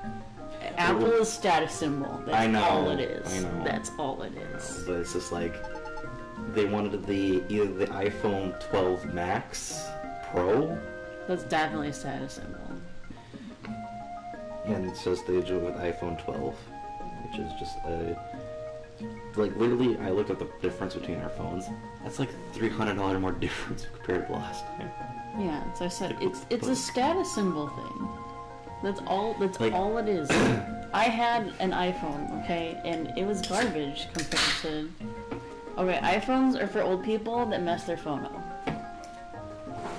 Apple is status symbol. That's I know, all it is. I know. That's all it is. But it's just like they wanted either the iPhone 12 Max Pro. That's definitely a status symbol. And it says they do it with iPhone 12, which is just like literally, I looked up the difference between our phones. That's like $300 more difference compared to last time. Yeah, as I said, it's a status symbol thing. That's all. That's Like- all it is. I had an iPhone, okay, and it was garbage compared to. Okay, iPhones are for old people that mess their phone up.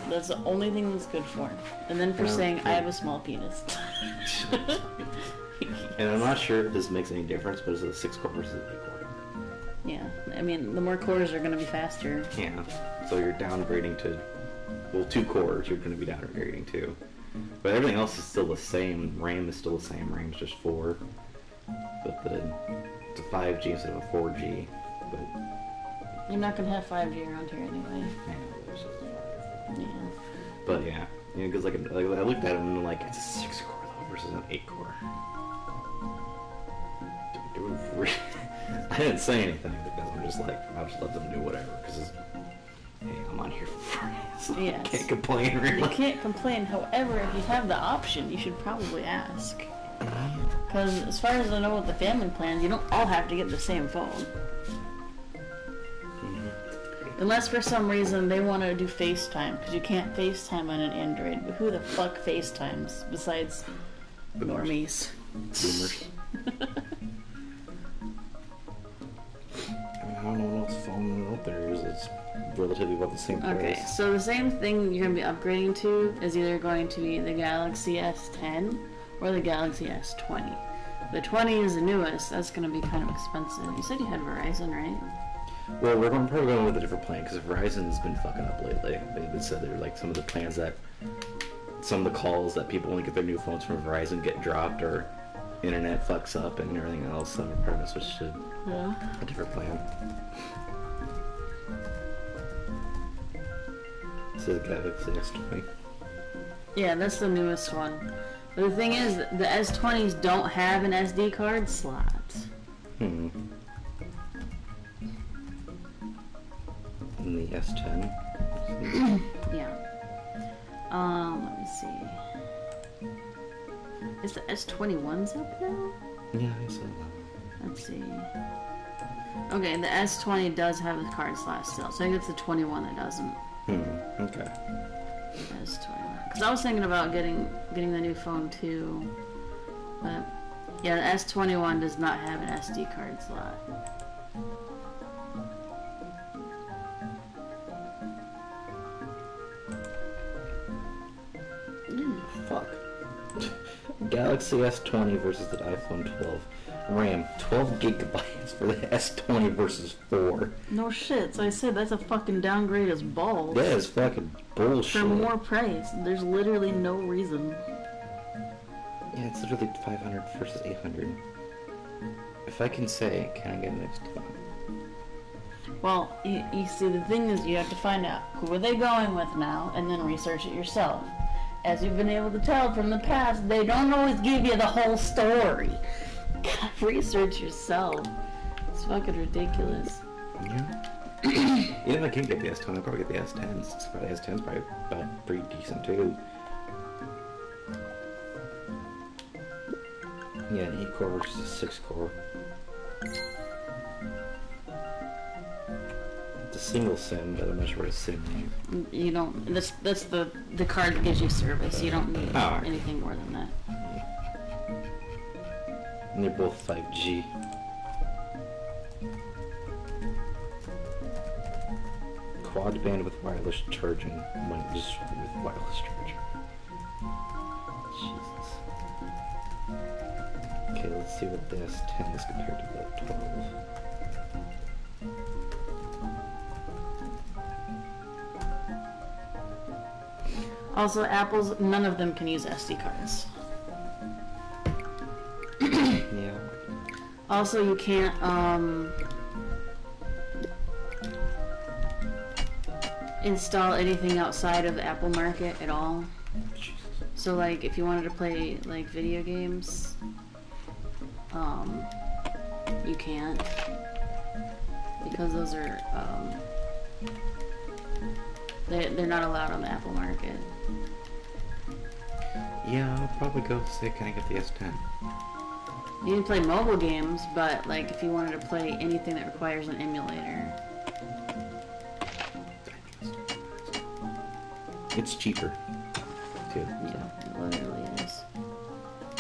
That's the only thing that's good for. And then for Yeah, saying I yeah. have a small penis. And I'm not sure if this makes any difference, but it's a 6-core versus an 8-core. Yeah, I mean the more cores are gonna be faster. Yeah, so you're downgrading to, well, 2 cores you're going to be downgrading to. But everything else is still the same. RAM is still the same. RAM's just 4. But it's a 5G instead of a 4G. But You're not gonna have 5G around here anyway. I know there's just a 5G. Yeah. But yeah, because like I looked at it and like it's a 6-core though versus an 8-core. I didn't say anything because I'm just like I'll just let them do whatever because hey, I'm on here for free, so Yes. I can't complain really. You can't complain. However, if you have the option, you should probably ask. Because as far as I know with the family plans, you don't all have to get the same phone. Unless for some reason they want to do FaceTime, because you can't FaceTime on an Android. But who the fuck FaceTimes besides normies? Boomers. I don't know what else phone out there is. It's relatively about the same price. Okay, so the same thing you're going to be upgrading to is either going to be the Galaxy S10 or the Galaxy S20. The 20 is the newest. That's going to be kind of expensive. You said you had Verizon, right? Well, we're probably going with a different plan because Verizon's been fucking up lately. They said they're like some of the plans that, some of the calls that people when they get their new phones from Verizon get dropped or internet fucks up and everything else. So we're probably gonna switch to Yeah. a different plan. This is Galaxy S20. Yeah, that's the newest one. But the thing is, the S20s don't have an SD card slot. Hmm. And the S10. Yeah. Let me see. Is the S21s up now? Yeah, I saw that. Let's see. Okay, the S20 does have a card slot still, so I think it's the 21 that doesn't. Okay. S21. Because I was thinking about getting the new phone too, but yeah, the S21 does not have an SD card slot. Fuck. Galaxy S20 versus the iPhone 12. RAM, 12 gigabytes for the S20 versus 4. No shit. So I said that's a fucking downgrade as balls. That is fucking bullshit. For more price. There's literally no reason. Yeah, it's literally 500 versus 800. If I can say, can I get an X2? Well, you see, the thing is you have to find out who are they going with now and then research it yourself. As you've been able to tell from the past, they don't always give you the whole story. Research yourself. It's fucking ridiculous. Yeah. Even if I can get the S20, I'll probably get the S10s. It's probably S10's probably about pretty decent too. Yeah, an 8-core versus a 6-core. It's a single SIM, but I'm not sure what a SIM means. You don't. That's the card that gives you service. You don't need Oh. anything more than that. And they're both 5G. Quad band with wireless charging. Just with wireless charging. Jesus. Okay, let's see what the S10 is compared to the 12. Also, Apple's, none of them can use SD cards. Yeah. Also, you can't, install anything outside of the Apple Market at all. Jesus. So, like, if you wanted to play, like, video games, you can't. Because those are, they're not allowed on the Apple Market. Yeah, I'll probably go say, can I get the S10? You can play mobile games, but, like, if you wanted to play anything that requires an emulator. It's cheaper, too. Yeah, it literally is.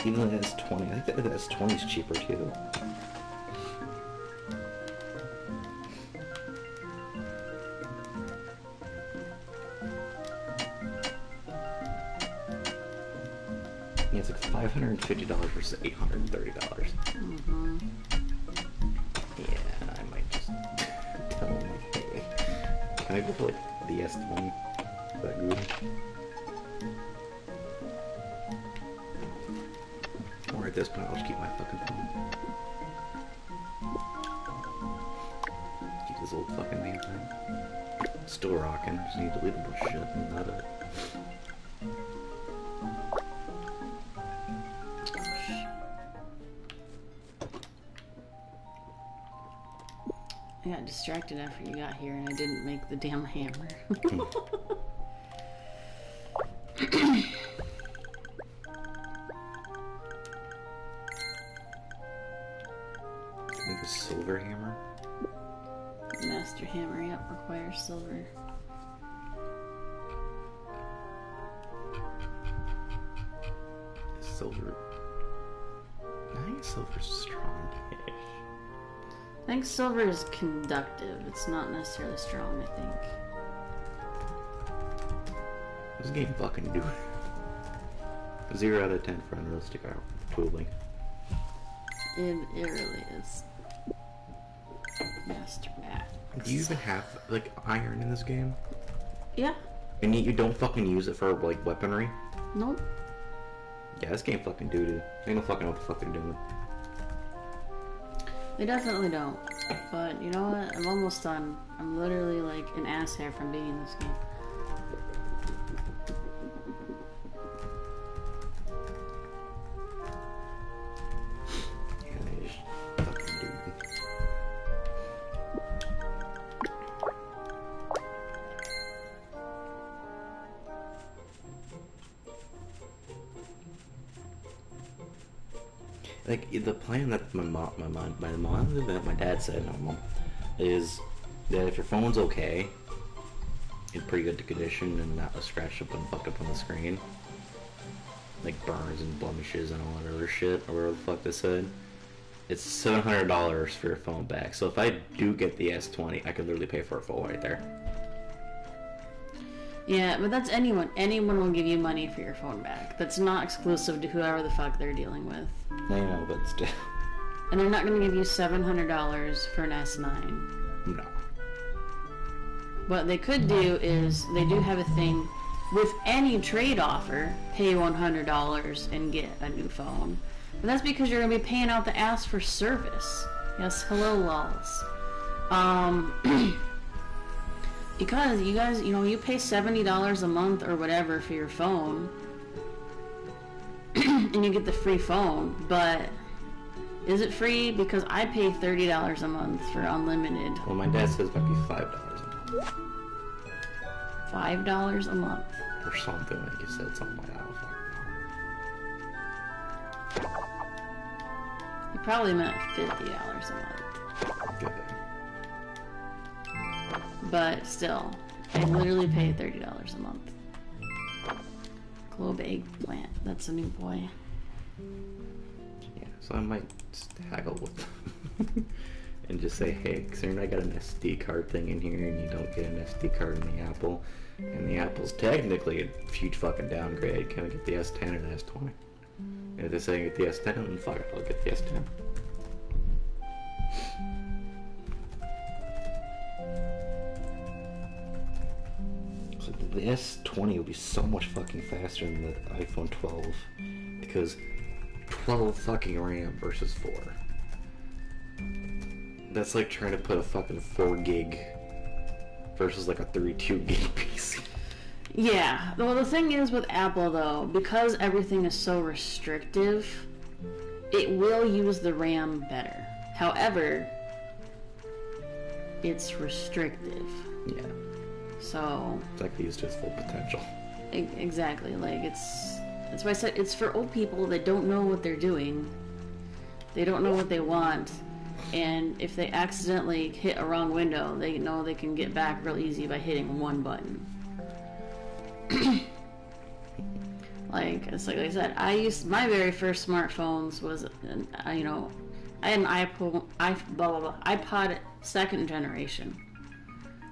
Even the S20, I think the S20 is cheaper, too. Yeah, it's like $550 versus $830. Mm-hmm. Yeah, I might just tell him, like, hey, can I go for, like, the S20? Is that good? Or at this point, I'll just keep my fucking phone. Keep this old fucking mainframe. Still rocking, just need to delete a bunch of shit and that it. I got distracted after you got here and I didn't make the damn hammer. Make a silver hammer. Master hammer, yep, requires silver. Silver. I think silver's strong-ish. I think silver is conductive. It's not necessarily strong, I think. This game fucking do it. 0 out of 10 for unrealistic art. Totally. It really is. Master Max. Do you even have, like, iron in this game? Yeah. And yet you don't fucking use it for, like, weaponry? Nope. Yeah, this game fucking doo-doo. They don't fucking know what the fuck they're doing. They definitely don't. But you know what? I'm almost done. I'm literally like an ass hair from being in this game. Yeah, they just fucking do it. Like the plan that my dad said, no, my mom, is that if your phone's okay, in pretty good condition and not scratched up and fucked up on the screen, like burns and blemishes and all that other shit, or whatever the fuck they said, it's $700 for your phone back. So if I do get the S20, I could literally pay for it full right there. Yeah, but that's anyone. Anyone will give you money for your phone back. That's not exclusive to whoever the fuck they're dealing with. I know, but still. And they're not going to give you $700 for an S9. No. What they could do is, they do have a thing, with any trade offer, pay $100 and get a new phone. But that's because you're going to be paying out the ass for service. Yes, hello, lols. Because you guys, you know, you pay $70 a month or whatever for your phone, and you get the free phone, but is it free? Because I pay $30 a month for unlimited. Well, my dad says it might be $5 a month. $5 a month. Or something, like you said, something like that. I don't fucking know. You probably meant $50 a month. Good. But still, I literally pay $30 a month. Globe eggplant, that's a new boy. Yeah, so I might just haggle with them. And just say, hey, considering I got an SD card thing in here and you don't get an SD card in the Apple, and the Apple's technically a huge fucking downgrade, can I get the S10 or the S20? And if they say I get the S10, then fuck it, I'll get the S10. So the S20 will be so much fucking faster than the iPhone 12 because 12 fucking RAM versus 4. That's like trying to put a fucking 4 gig versus like a 32 gig PC. Yeah. Well, the thing is with Apple though, because everything is so restrictive, it will use the RAM better. However, it's restrictive. Yeah. So It's like used to its full potential. Exactly. Like that's why I said it's for old people that don't know what they're doing. They don't know what they want, and if they accidentally hit a wrong window, they know they can get back real easy by hitting one button. Like I said, my very first smartphones was, I had an iPod second generation,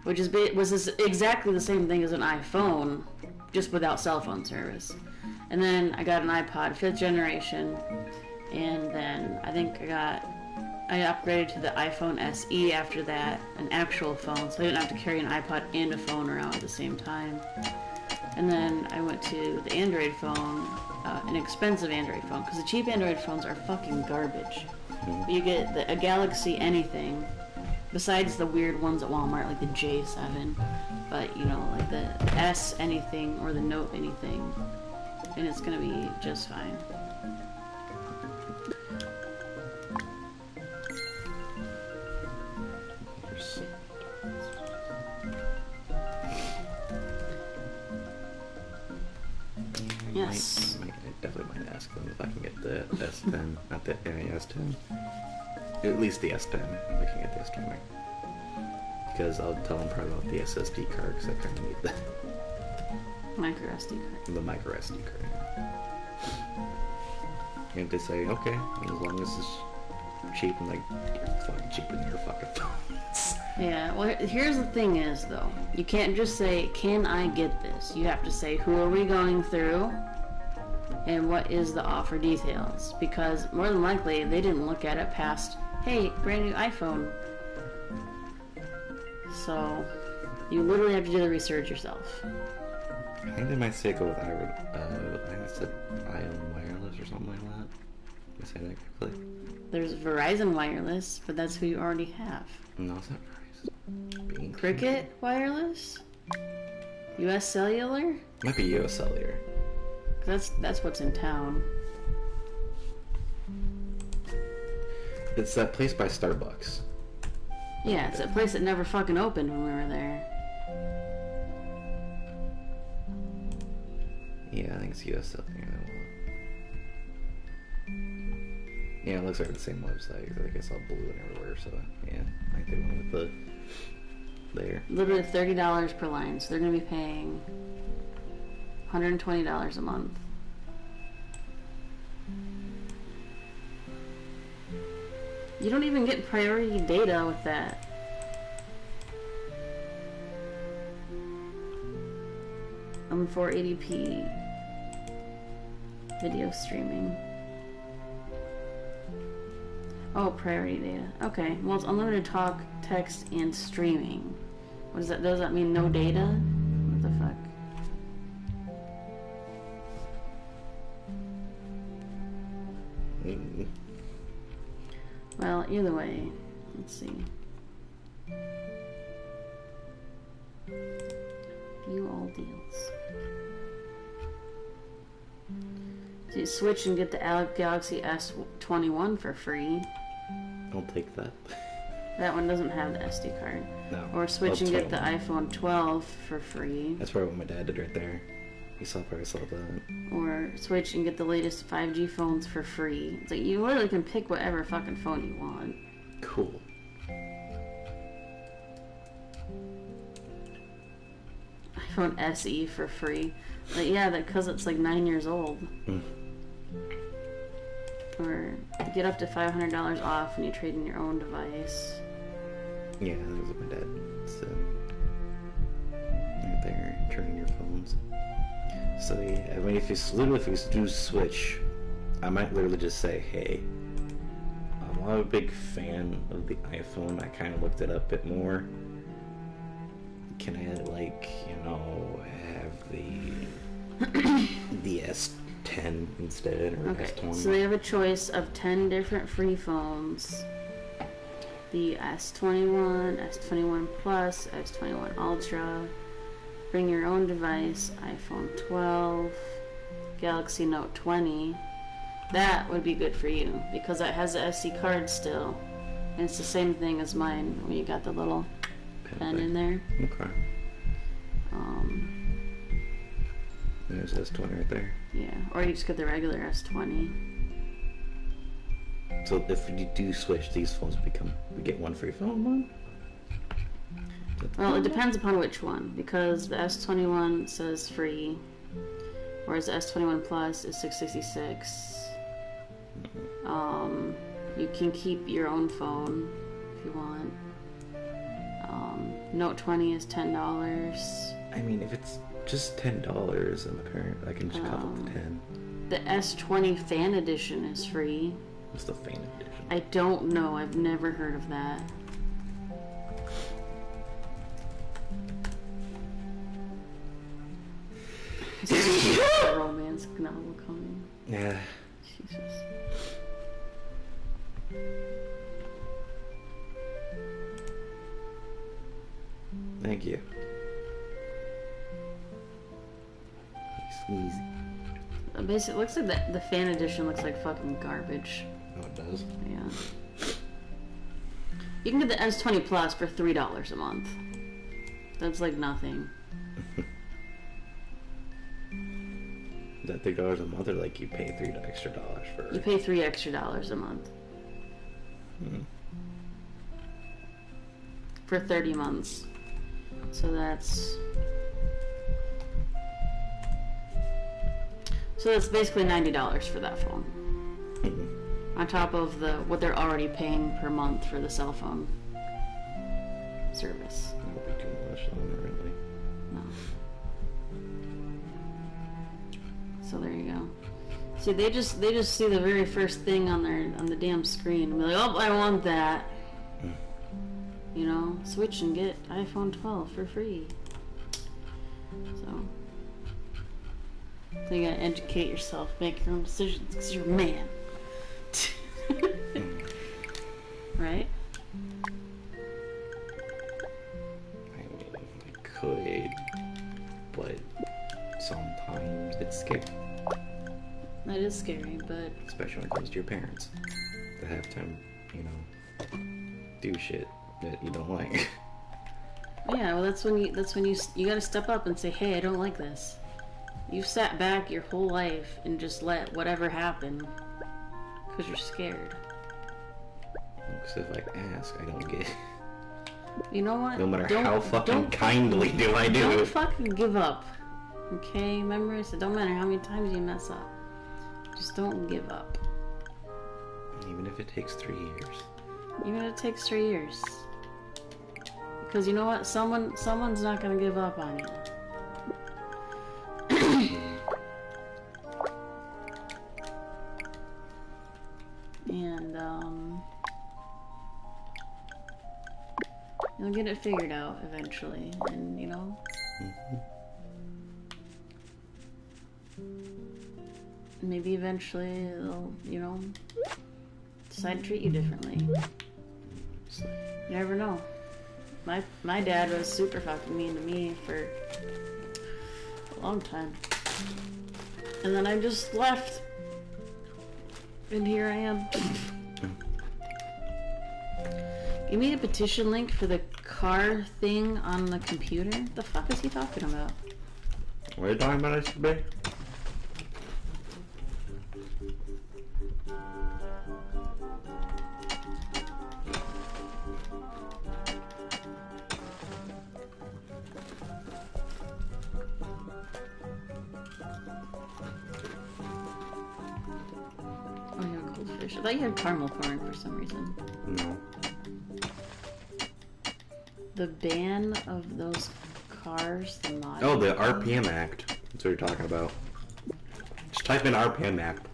which was exactly the same thing as an iPhone, just without cell phone service. And then I got an iPod 5th generation, and then I think I upgraded to the iPhone SE after that, an actual phone, so I didn't have to carry an iPod and a phone around at the same time. And then I went to the Android phone, an expensive Android phone, because the cheap Android phones are fucking garbage. Mm-hmm. You get a Galaxy anything, besides the weird ones at Walmart, like the J7, but like the S anything or the Note anything, and it's gonna be just fine. Yes. I definitely might ask them if I can get the S10, not the S10. At least the S10. I can get the S20. Because I'll tell them probably about the SSD card, because I kind of need the Micro SD card. The micro SD card. And they say, okay, as long as it's cheap, and like, it's fucking cheaper than your fucking phones. Yeah, well, here's the thing is, though. You can't just say, can I get this? You have to say, who are we going through? And what is the offer details? Because more than likely, they didn't look at it past, hey, brand new iPhone. So, you literally have to do the research yourself. I think they might say go with I think it said Ion Wireless or something like that. Did I say that correctly? There's Verizon Wireless, but that's who you already have. No, it's not Verizon. Cricket Wireless? US Cellular? Might be US Cellular. That's what's in town. It's that place by Starbucks. Yeah, it's a place that never fucking opened when we were there. Yeah, I think it's US Cellular. Yeah, it looks like the same website. I think I saw blue and everywhere, so yeah, I think they went with the there. Literally $30 per line, so they're gonna be paying $120 a month. You don't even get priority data with that. I'm 480p video streaming. Oh, priority data. Okay, well, it's unlimited talk, text, and streaming. What does that? Does that mean no data? What the fuck? Mm. Well, either way, let's see. View all deals. So you switch and get the Galaxy S21 for free. I'll take that. That one doesn't have the SD card. No. Or switch and get the 21. iPhone 12 for free. That's probably what my dad did right there. He probably saw that. Or switch and get the latest 5G phones for free. It's like you literally can pick whatever fucking phone you want. Cool. iPhone SE for free. But yeah, because it's like 9 years old. Mm. Or get up to $500 off when you trade in your own device. Yeah, that was what my dad said. Right there, turning your phones. So yeah, I mean, if you do switch, I might literally just say, hey, I'm a big fan of the iPhone. I kind of looked it up a bit more. can I, like, you know, have the S10 instead, or Okay, S20? so they have a choice of 10 different free phones. The S21, S21 Plus, S21 Ultra, bring your own device, iPhone 12, Galaxy Note 20. That would be good for you, because it has the SD card still. And it's the same thing as mine, when you got the little pen in there. Okay. There's S20 right there. Yeah, or you just get the regular S20. So if you do switch, these phones we get one free phone a month? Well, it depends upon which one, because the S21 says free, whereas the S21 Plus is $666. You can keep your own phone if you want. Note 20 is $10. I mean, if it's just $10, I can just cut it to 10. The S20 Fan Edition is free. What's the Fan Edition? I don't know. I've never heard of that. A romance novel coming. Yeah. Jesus. Thank you. Easy. Basically, it looks like the Fan Edition looks like fucking garbage. Oh, it does? Yeah. You can get the S20 Plus for $3 a month. That's like nothing. Is that $3 a month, or like you pay $3 extra for? You pay $3 extra a month. For 30 months. So that's basically $90 for that phone. On top of what they're already paying per month for the cell phone service. That would be too much, really. No. So there you go. See, they just see the very first thing on the damn screen and be like, oh, I want that. You know, switch and get iPhone 12 for free. So you gotta educate yourself, make your own decisions, because you're a man. Right? I mean, I could, but sometimes it's scary. That is scary, but Especially when it comes to your parents. They have to, you know, do shit that you don't like. yeah, well, that's when you gotta step up and say, hey, I don't like this. You've sat back your whole life and just let whatever happen because you're scared. Because if I ask, I don't get. You know what? No matter how fucking kindly do I do Don't it. fucking give up. Okay, remember I said, don't matter how many times you mess up. Just don't give up. Even if it takes 3 years. Even if it takes 3 years. Because you know what? Someone's not gonna give up on you. And you'll get it figured out eventually, and you know. Maybe eventually they'll, you know, decide to treat you differently. You never know. My dad was super fucking mean to me for a long time. And then I just left. And here I am. Give me a petition link for the car thing on the computer. What the fuck is he talking about? What are you talking about, SB? Oh, yeah, goldfish. I thought you had caramel corn for some reason. No. The ban of those cars, the mod. Oh, the RPM Act. That's what you're talking about. Just type in RPM Act.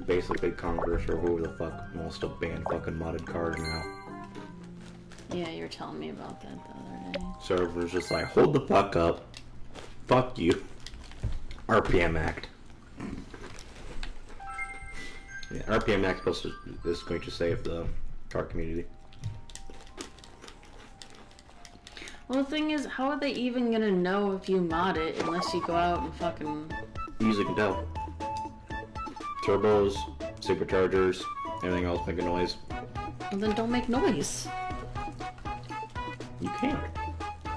basically Congress or whoever the fuck wants to ban fucking modded cars now. Yeah, you were telling me about that the other day. Servers just like, hold the fuck up. Fuck you. RPM Act. Yeah, RPM Act is going to save the car community. Well, the thing is, how are they even gonna know if you mod it unless you go out and fucking... You usually can tell. Turbos, superchargers, everything else make a noise. Well, then don't make noise. You can't.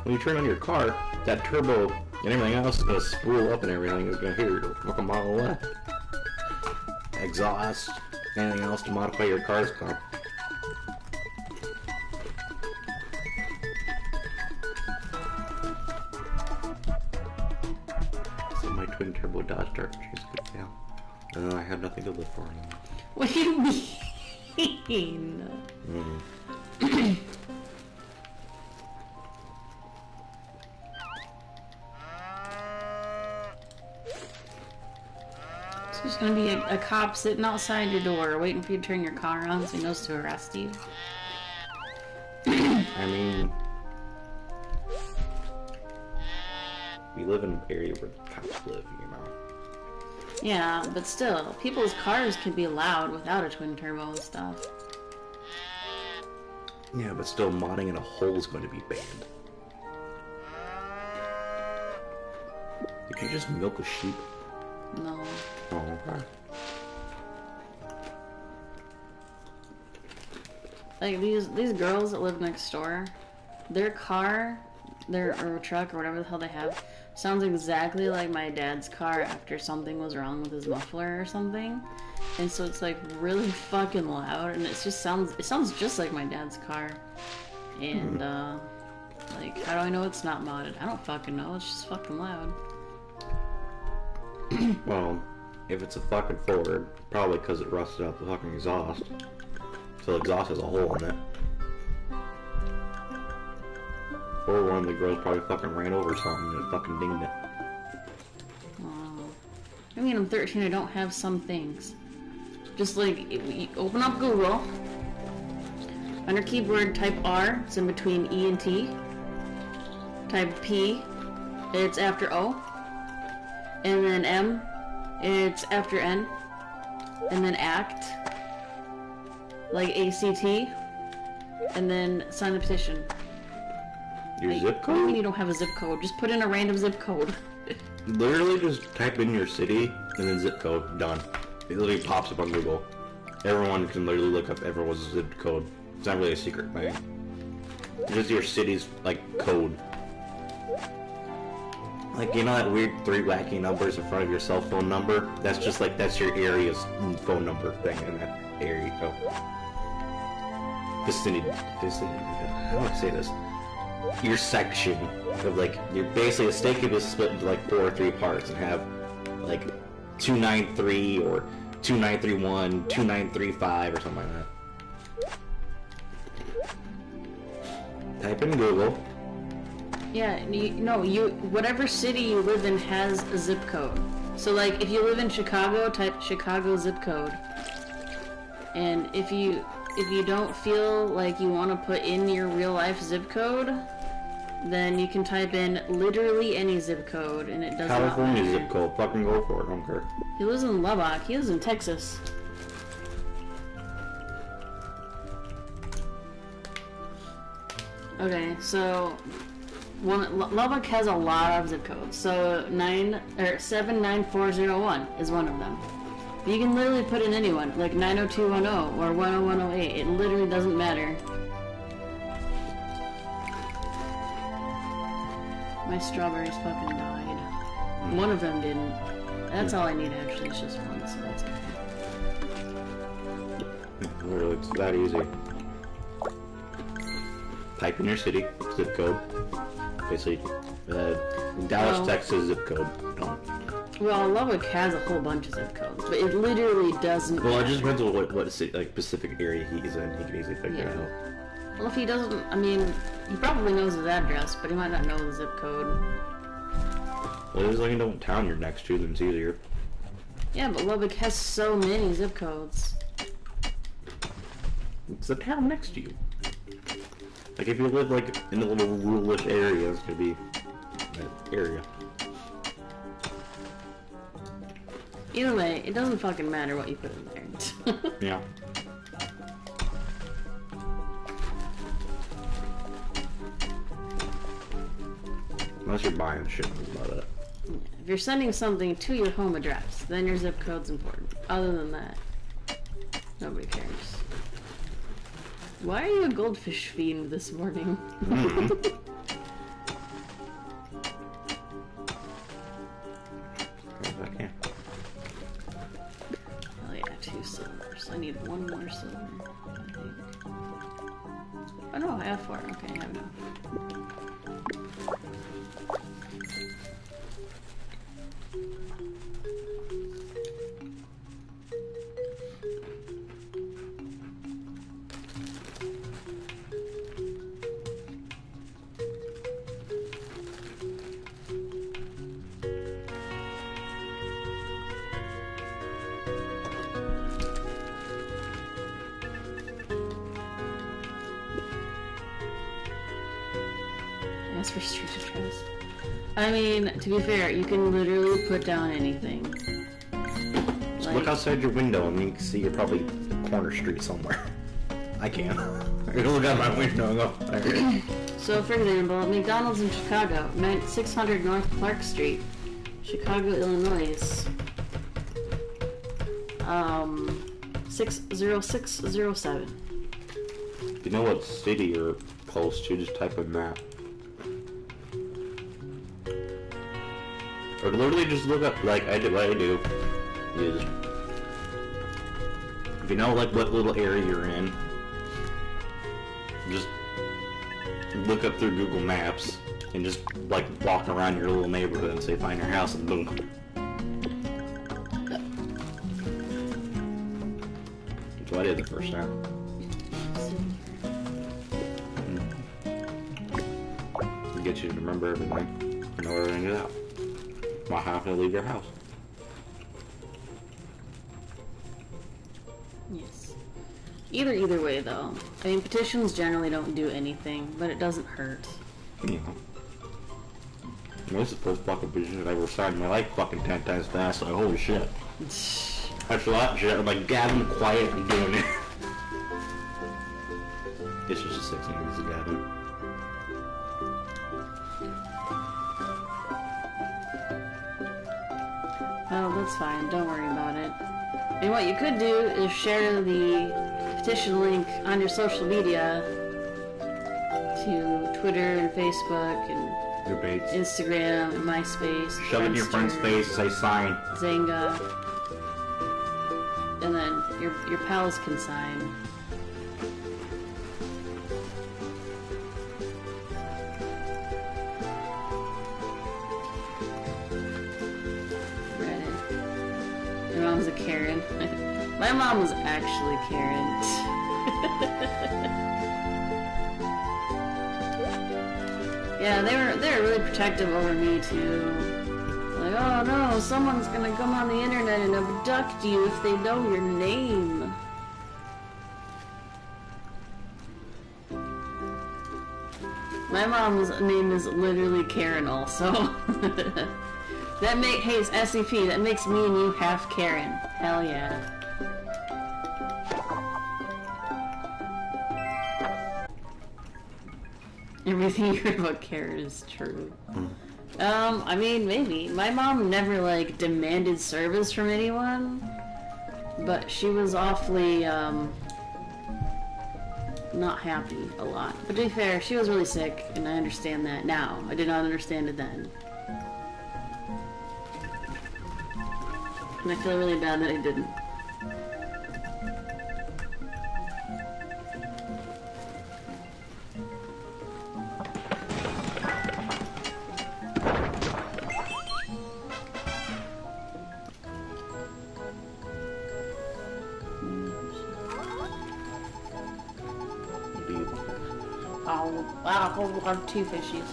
When you turn on your car, that turbo and everything else is gonna spool up and everything is gonna hear it like a mile away. Exhaust, anything else to modify your car's car. So my twin turbo Dodge Dart is good now. And I have nothing to live for anymore. What do you mean? So there's gonna be a cop sitting outside your door waiting for you to turn your car on so he knows to arrest you. I mean, we live in an area where the cops live, you know. Yeah, but still, people's cars can be loud without a twin turbo and stuff. Yeah, but still, modding in a hole is going to be banned. Did you just milk a sheep? No. Oh, okay. Like these girls that live next door, their car, or truck or whatever the hell they have, sounds exactly like my dad's car after something was wrong with his muffler or something. And so it's like really fucking loud, and it sounds just like my dad's car. And like, how do I know it's not modded? I don't fucking know, it's just fucking loud. Well, if it's a fucking Ford, probably because it rusted out the fucking exhaust. So the exhaust has a hole in it. Or one of the girls probably fucking ran over something and it fucking dinged it. I mean, I'm 13, I don't have some things. Just like, you open up Google, under keyboard type R, it's in between E and T. Type P, it's after O. And then M, it's after N. And then ACT, like ACT. And then sign the petition. Your Like, zip what do you mean code? you don't have a zip code? Just put in a random zip code. Literally just type in your city and then zip code, done. It literally pops up on Google. Everyone can literally look up everyone's zip code. It's not really a secret thing. It's just your city's, like, code. Like, you know that weird 3 wacky numbers in front of your cell phone number? That's just like, that's your area's phone number thing in that area. So, vicinity, how do I say this? Your section of, like, you're basically, a state can be split into like 4 or 3 parts and have like 293 or 2931, 2935 or something like that. Type in Google. Yeah, whatever city you live in has a zip code. So like, if you live in Chicago, type Chicago zip code. And if you don't feel like you want to put in your real life zip code, then you can type in literally any zip code, and it does not California matter. zip code. Fucking go for it. I don't care. He lives in Lubbock. He lives in Texas. Okay, so Lubbock has a lot of zip codes. So 79401 is one of them. You can literally put in anyone, like 90210 or 10108. It literally doesn't matter. My strawberries fucking died. One of them didn't. That's all I need actually, it's just one, so that's okay. Literally, it's that easy. Type in your city, zip code. Basically, Dallas, Oh. Texas zip code. Done. Well, Lubbock has a whole bunch of zip codes, but it literally doesn't. Well, it just depends on what city, like, specific area he's in. He can easily figure it Yeah. out. Well, if he doesn't, I mean, he probably knows his address, but he might not know the zip code. Well, just let you know what town you're next to, then it's easier. Yeah, but Lubbock has so many zip codes. It's the town next to you. Like if you live like in a little ruralish area, it's gonna be that area. Either way, it doesn't fucking matter what you put in there. Yeah. Unless you're buying shit, that's about it. If you're sending something to your home address, then your zip code's important. Other than that, nobody cares. Why are you a goldfish fiend this morning? Mm-hmm. Oh yeah, 2 silvers. I need 1 more silver, I think. Oh no, I have 4. Okay, I have enough. As for street address, I mean, to be fair, you can literally put down anything. Just look outside your window and you can see you're probably a corner street somewhere. I can. I can look out my window and go, okay. So, for example, McDonald's in Chicago, 600 North Clark Street, Chicago, Illinois. 60607. If you know what city you're close to, just type in that. Or literally just look up, like what I do is, if you know like what little area you're in, just look up through Google Maps and just like walk around your little neighborhood and say find your house and boom. That's what I did the first time. It gets you to remember everything. You know where everything is out. Why have to leave your house? Yes. Either way, though. I mean, petitions generally don't do anything, but it doesn't hurt. You know. This is the first fucking petition I've ever signed in my life fucking 10 times fast, like, holy shit. That's a lot of shit. I'm like, Gavin, quiet, I'm doing it. It's just a 6 years of Gavin. Oh, that's fine. Don't worry about it. And what you could do is share the petition link on your social media to Twitter and Facebook and Debates. Instagram and MySpace. Shove it in your friend's face, say sign. Zanga. And then your pals can sign. Your mom's a Karen. My mom was actually Karen. Yeah, they were really protective over me too. Like, oh no, someone's gonna come on the internet and abduct you if they know your name. My mom's name is literally Karen also. Hey, it's SCP, that makes me and you half Karen. Hell yeah. Everything you heard about Karen is true. I mean, maybe. My mom never, like, demanded service from anyone, but she was awfully, not happy a lot. But to be fair, she was really sick, and I understand that now. I did not understand it then. And I feel really bad that I didn't. Oh, wow, I'll have 2 fishies.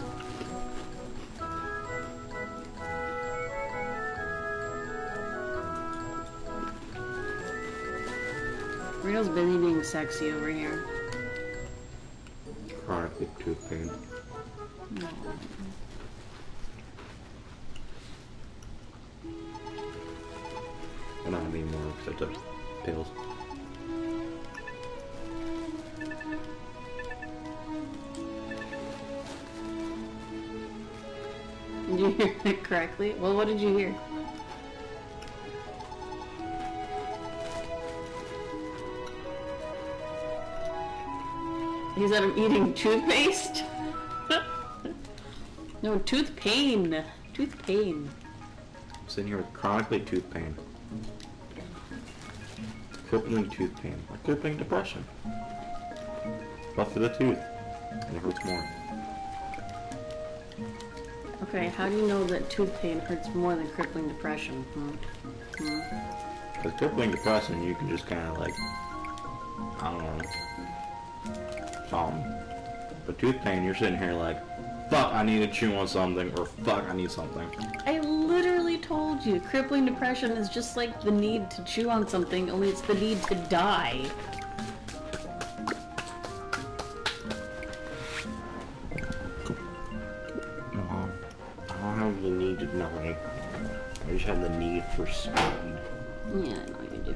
Reno's busy being sexy over here. Chronically tooth pain. Well, not anymore because I took pills. Did you hear it correctly? Well, what did you hear? He said I'm eating toothpaste? No, tooth pain. Tooth pain. I'm sitting here with chronically tooth pain. Crippling tooth pain. Or crippling depression. Buff for the tooth. And it hurts more. Okay, how do you know that tooth pain hurts more than crippling depression? Because crippling depression, you can just kind of like, I don't know, something. But tooth pain, you're sitting here like, fuck, I need to chew on something, or fuck, I need something. I literally told you, crippling depression is just like the need to chew on something, only it's the need to die. I don't have the need to die. I just have the need for speed. Yeah, I know you do.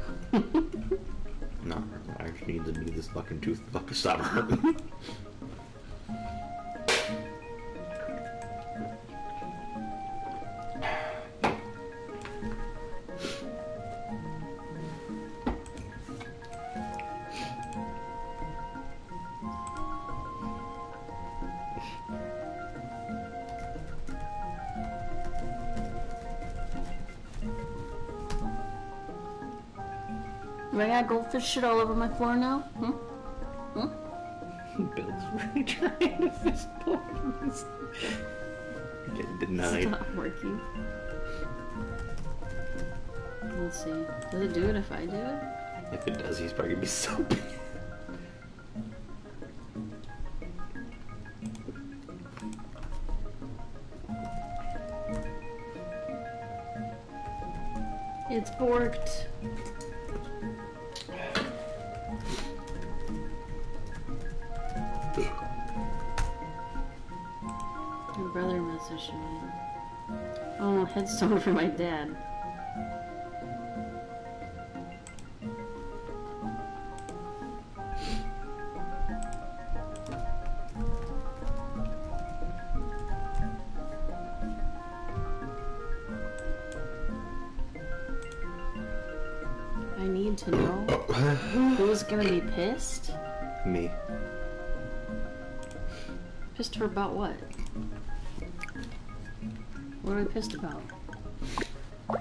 No, I just need this fucking tooth to fucking stop hurting. Do I got goldfish shit all over my floor now? Bill's really trying to fist bump this. Getting denied. It's not working. Let's see. Does it do it if I do it? If it does, he's probably gonna be so big. It's borked. My brother messaged me. Oh, headstone for my dad. I need to know who's gonna be pissed. Me. Pissed her about what? What are we pissed about? What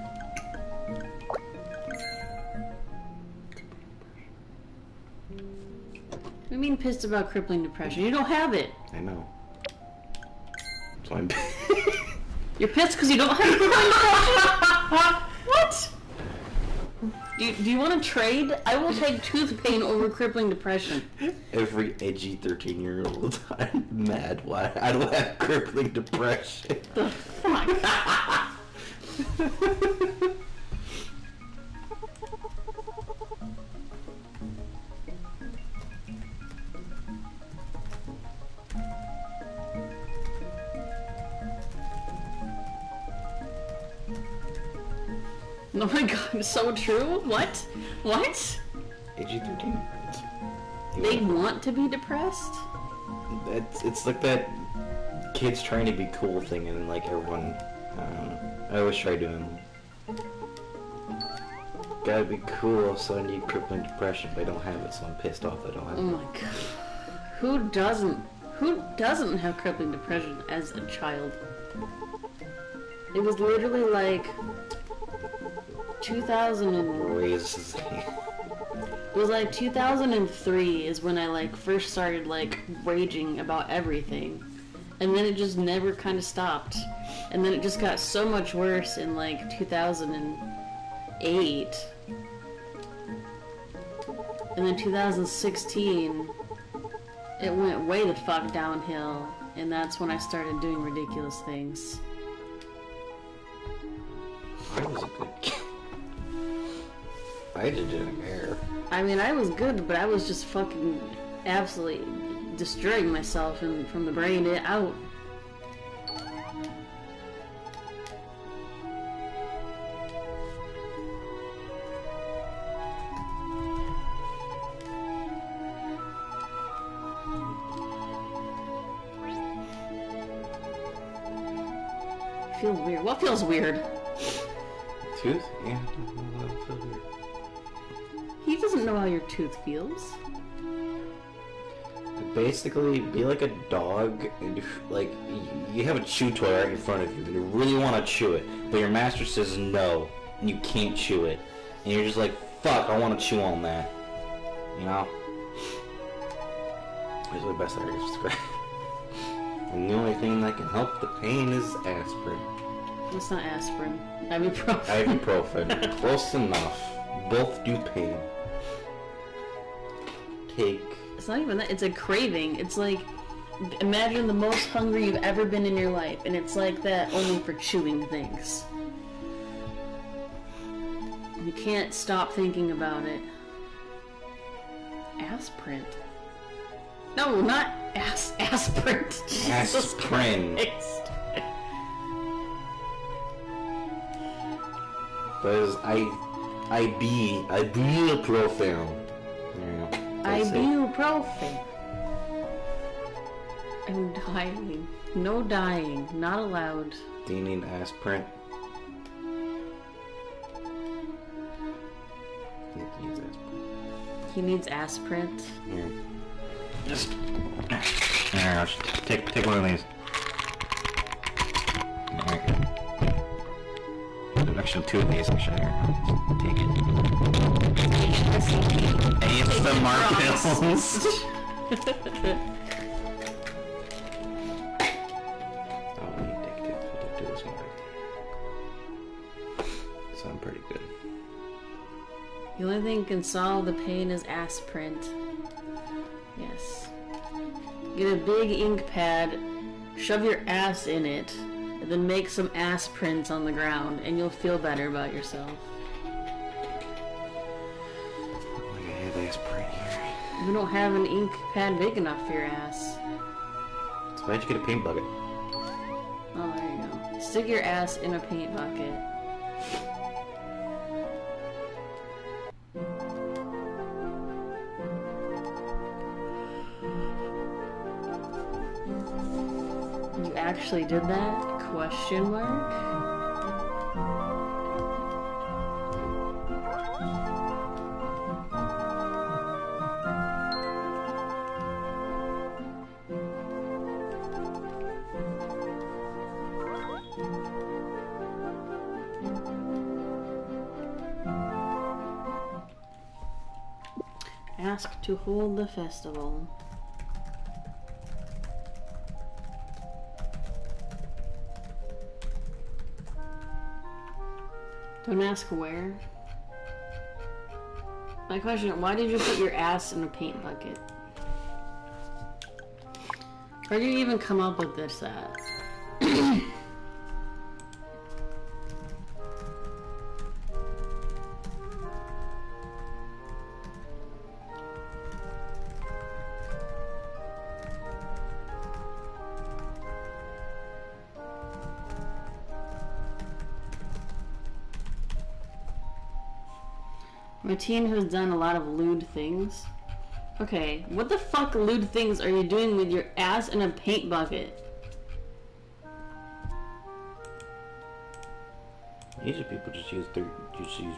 do you mean pissed about crippling depression? You don't have it. I know. So I'm. You're pissed because you don't have crippling depression? What? Do you want to trade? I will take tooth pain over crippling depression. Every edgy 13-year-old, I'm mad why I don't have crippling depression. The fuck? Oh my god, so true? What? What? Edgy 13. They want to be depressed? It's like that kids trying to be cool thing, and like everyone. I always try doing. Gotta be cool, so I need crippling depression, but I don't have it, so I'm pissed off that I don't have Oh my god. Who doesn't have crippling depression as a child? It was literally like 2000 it. and Raises. it was like 2003 is when I like first started like raging about everything, and then it just never kind of stopped, and then it just got so much worse in like 2008, and then 2016 it went way the fuck downhill, and that's when I started doing ridiculous things. I was a good kid. I just didn't care. I mean, I was good, but I was just fucking absolutely destroying myself and from the brain out. Feels weird. What feels weird? Tooth? Yeah. That feels weird. He doesn't know how your tooth feels. Basically, be like a dog, and like you have a chew toy right in front of you, and you really want to chew it, but your master says no, and you can't chew it, and you're just like, fuck, I want to chew on that, you know? That's the best I can describe. And the only thing that can help the pain is aspirin. It's not aspirin. Ibuprofen. Ibuprofen. Close enough. Both do pain. Take. It's not even that. It's a craving. It's like, imagine the most hungry you've ever been in your life, and it's like that only for chewing things. You can't stop thinking about it. Aspirin. No, not aspirin. Jesus Aspirin. Christ. Because ibuprofen. Ibuprofen. I'm dying. No dying. Not allowed. Do you need aspirin? I think he needs aspirin. He needs aspirin. Here. Just. Here, take one of these. There's actually two of these, actually. Here. Take it. ASMR pills. Oh, you take two. We'll do this one. Sound pretty good. The only thing can solve the pain is aspirin. Yes. Get a big ink pad, shove your ass in it, and then make some ass prints on the ground, and you'll feel better about yourself. Look, I have aspirin here. You don't have an ink pad big enough for your ass. So why'd you get a paint bucket? Oh, there you go. Stick your ass in a paint bucket. You actually did that? Question mark? Ask to hold the festival. Don't ask where. My question, why did you put your ass in a paint bucket? Where did you even come up with this at? I'm a teen who's done a lot of lewd things. Okay, what the fuck lewd things are you doing with your ass in a paint bucket? Usually people just use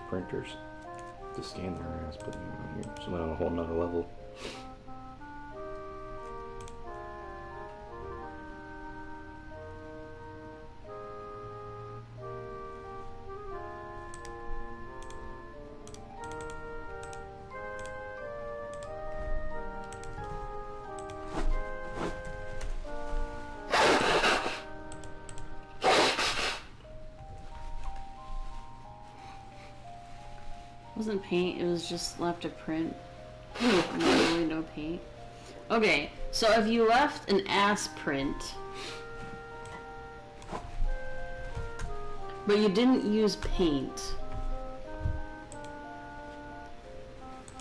printers to scan their ass, but you know, you're somewhere on a whole nother level. It wasn't paint, it was just left a print. Literally no paint. Okay, so if you left an ass print, but you didn't use paint,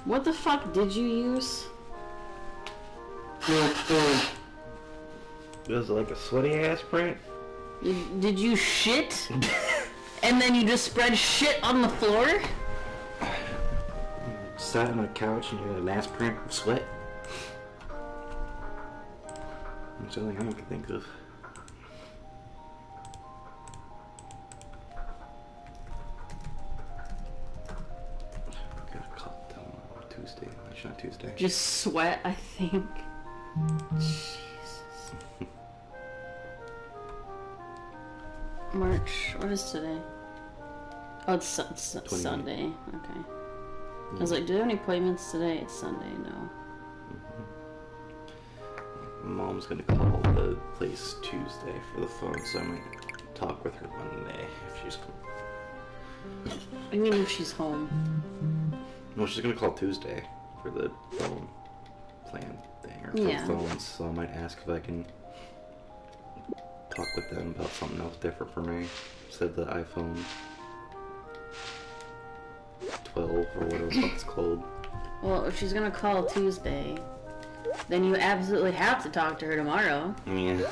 What the fuck did you use? It was like a sweaty ass print. Did you shit? And then you just spread shit on the floor? Sat on a couch and you had an ass print of sweat. That's the only thing I can think of. Gotta call it down on Tuesday. Actually, not Tuesday. Just sweat, I think. Jesus. March. What is today? Oh, it's 28. Sunday. Okay. I was like, do you have any appointments today? It's Sunday. No. Mom's gonna call the place Tuesday for the phone, so I might talk with her Monday if she's coming. I mean, if she's home. No, she's gonna call Tuesday for the phone plan thing or for Yeah. phones, so I might ask if I can talk with them about something else different for me. Said the iPhone 12 or whatever the fuck it's called. Well, if she's gonna call Tuesday, then you absolutely have to talk to her tomorrow. Yeah.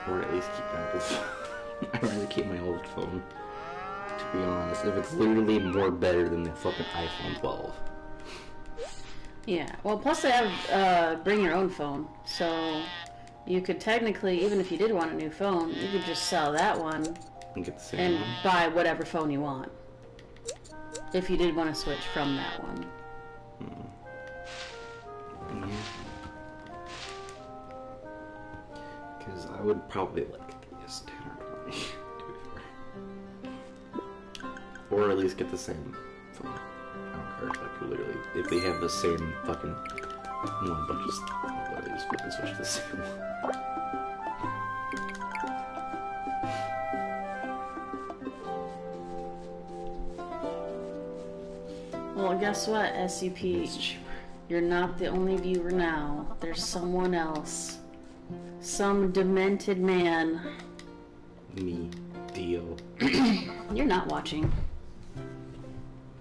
Or at least keep my old phone. I'd rather keep my old phone, to be honest, if it's literally more better than the fucking iPhone 12. Yeah. Well, plus they have bring your own phone, so you could technically, even if you did want a new phone, you could just sell that one And get the same and one. buy whatever phone you want. If you did want to switch from that one. Yeah. Because I would probably like the S10 or 20, to be fair. Or at least get the same phone. I don't care, like literally, if they have the same fucking one, but just literally just fucking switch to the same one. Well, guess what, SCP? It's cheaper. You're not the only viewer now. There's someone else. Some demented man. Me. Deal. You're not watching.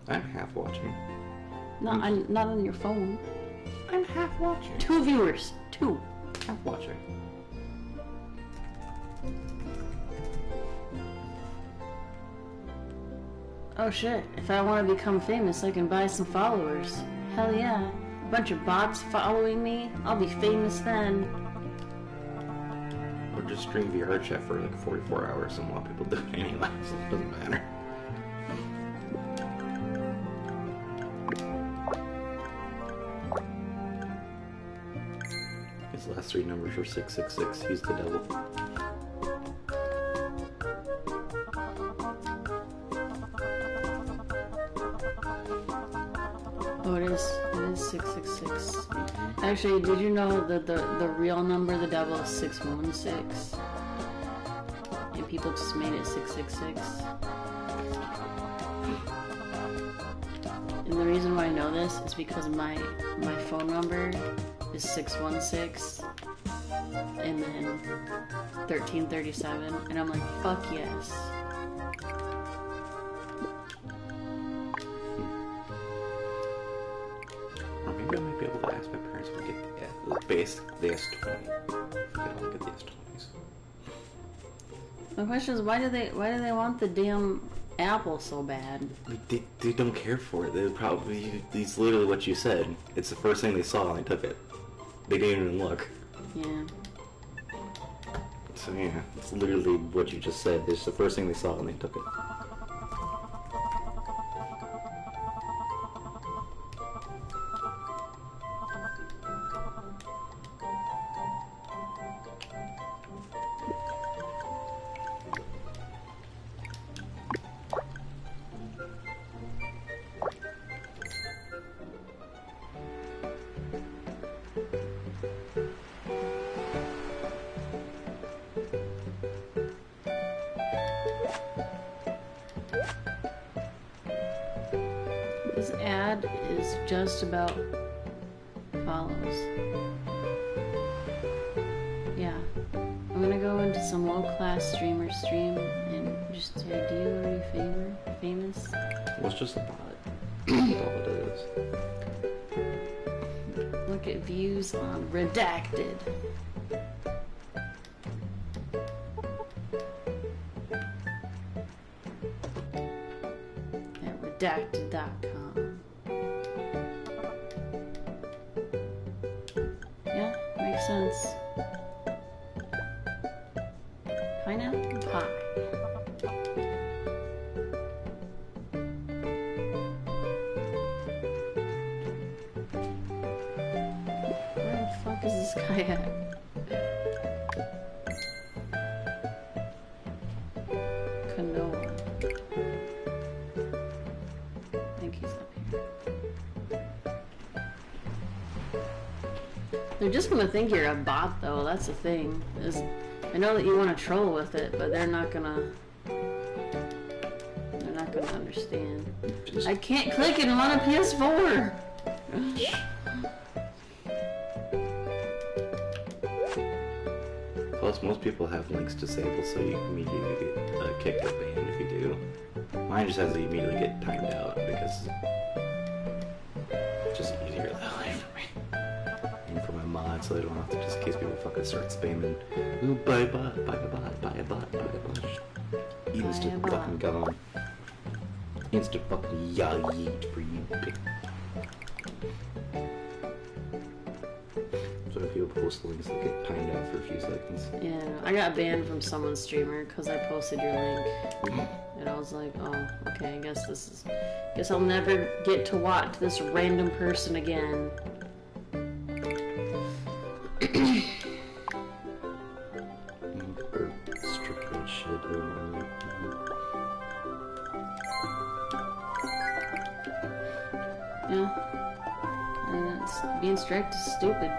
I'm half watching. No, I'm not on your phone. I'm half watching. 2 viewers. 2. Half watching. Oh shit, if I want to become famous, I can buy some followers. Hell yeah. A bunch of bots following me, I'll be famous then. Or just stream VR chat for like 44 hours and while people do it anyway, so it doesn't matter. His last 3 numbers were 666. He's the devil. Oh, it is 666. Actually, did you know that the real number of the devil is 616? And people just made it 666. And the reason why I know this is because my phone number is 616 and then 1337, and I'm like, fuck yes. Or maybe I might be able to ask my parents to get the S20. If I don't get the S20s. My question is, why do they want the damn Apple so bad? They don't care for it. They probably, it's literally what you said. It's the first thing they saw and they took it. They didn't even look. Yeah. So yeah, it's literally what you just said. It's the first thing they saw and they took it. This ad is just about follows. gonna go into some low-class streamer stream and just say, do you are you famous? Well, it's just a bot. That's all it is. Look at views on Redacted. At redacted.com. Yeah, makes sense. Pineapple pie. Where the fuck is this guy at? Canoa. I think he's up here. They're just gonna think you're a bot, though. That's the thing. I know that you want to troll with it, but they're not gonna understand. I can't click it. I'm on a PS4. Plus, most people have links disabled, so you immediately get kicked or banned if you do. Mine just has to immediately get timed out because it's just easier that way for me. And for my mod, so they don't have to, just in case people fucking start spamming. Ooh, buy a bot, buy a bot, buy a bot, buy a bot. Instant fucking gone. Instant fucking yeet for you, pick. So if people post links, they get timed out for a few seconds. Yeah, I got banned from someone's streamer because I posted your link, and I was like, oh, okay, I guess I'll never get to watch this random person again. Strict red shit. Yeah, and being strict is stupid.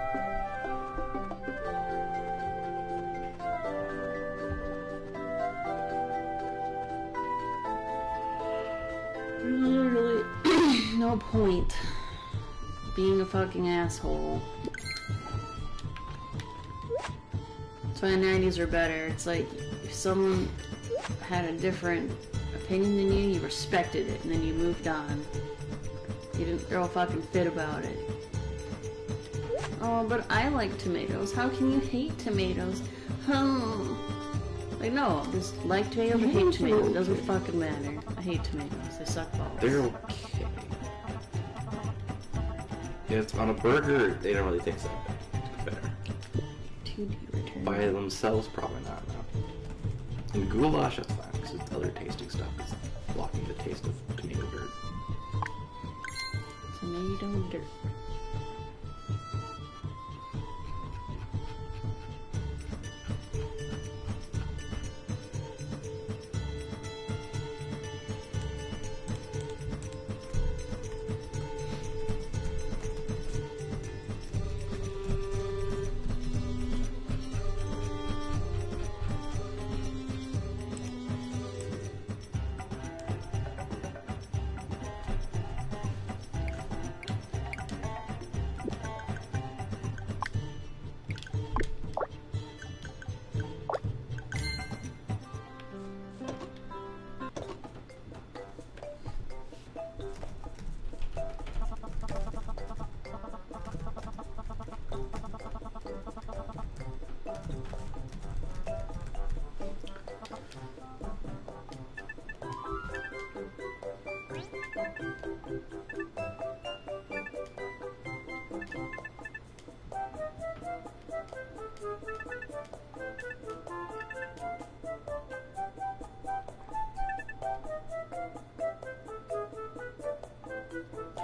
Literally no point being a fucking asshole. That's why the 90s are better. It's like if someone had a different opinion than you respected it, and then you moved on. You didn't throw a fucking fit about it. Oh, but I like tomatoes. How can you hate tomatoes? Like, no, just like tomatoes or hate tomatoes. It doesn't fucking matter. I hate tomatoes. They suck balls. They're okay. Yeah, it's on a burger, they don't really taste that better. 2D return. By themselves, probably not, no. In goulash, that's fine, because the other tasting stuff is blocking the taste of tomato dirt. Tomato dirt.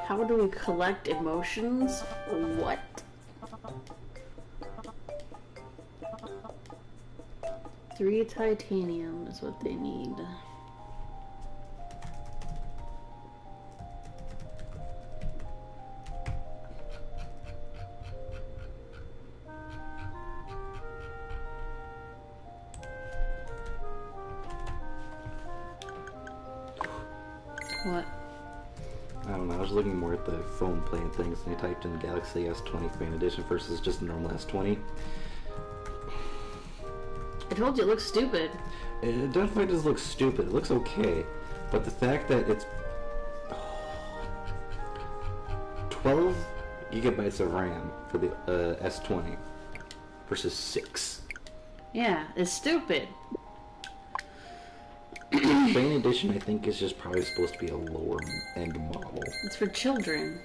How do we collect emotions? What? Three titanium is what they need. What? I don't know, I was looking more at the phone playing things, and I typed in Galaxy S20 Fan Edition versus just the normal S20. told you it looks stupid. It definitely does look stupid. It looks okay. But the fact that it's 12 gigabytes of RAM for the S20 versus 6. Yeah, it's stupid. Bane Edition, I think, is just probably supposed to be a lower end model. It's for children.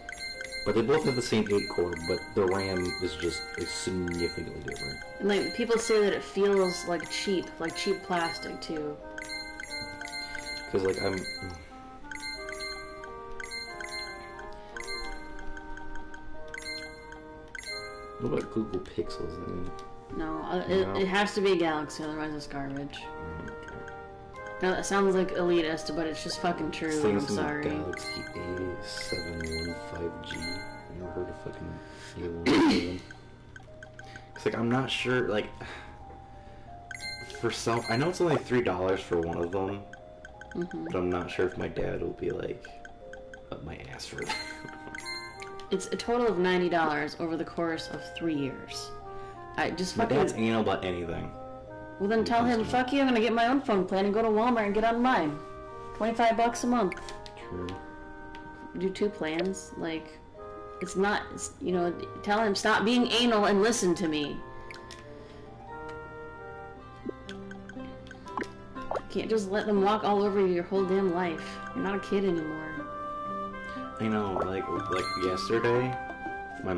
But they both have the same 8 core, but the RAM is just significantly different. And like people say that it feels like cheap plastic too. Because like what about Google Pixels? No, it has to be a Galaxy, otherwise it's garbage. Now that sounds like elitist, but it's just fucking true. I'm sorry. Galaxy A715G. You ever heard of fucking A1? It's like I'm not sure. Like for some, I know it's only $3 for one of them, but I'm not sure if my dad will be like up my ass for that. It's a total of $90 over the course of 3 years. I just My fucking. dad's anal about anything. Well then tell him, fuck you, I'm gonna get my own phone plan and go to Walmart and get on mine. $25 a month. True. Do 2 plans. Like, it's not, you know, tell him stop being anal and listen to me. You can't just let them walk all over you your whole damn life. You're not a kid anymore. I know, like yesterday, my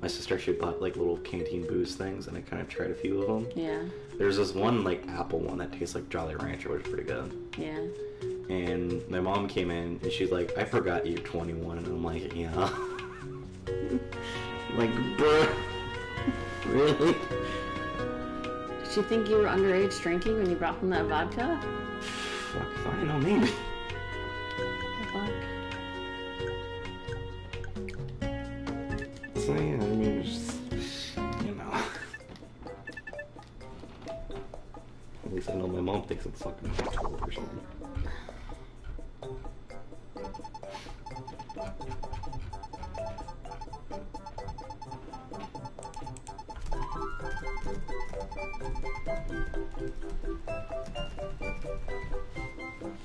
sister, she bought like little canteen booze things, and I kind of tried a few of them. Yeah. There's this one like apple one that tastes like Jolly Rancher, which is pretty good. Yeah. And my mom came in and she's like, "I forgot you're 21," and I'm like, "Yeah." Like, bruh, really? Did she think you were underage drinking when you brought home that vodka? Fuck, fine, no, maybe. Fuck. So yeah, I mean, just, you know. At least I know my mom thinks it's fucking 12 or something.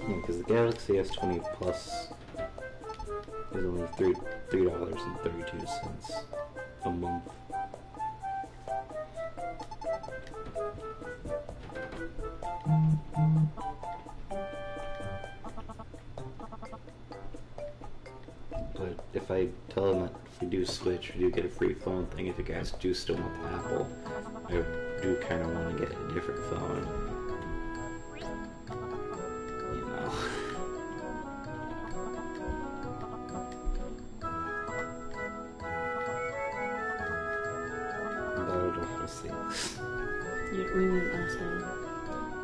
Yeah, because the Galaxy S20 Plus is only $3.32 a month. But if I tell them that if we do switch, we do get a free phone thing, if you guys do still want the Apple, I do kind of want to get a different phone. You know.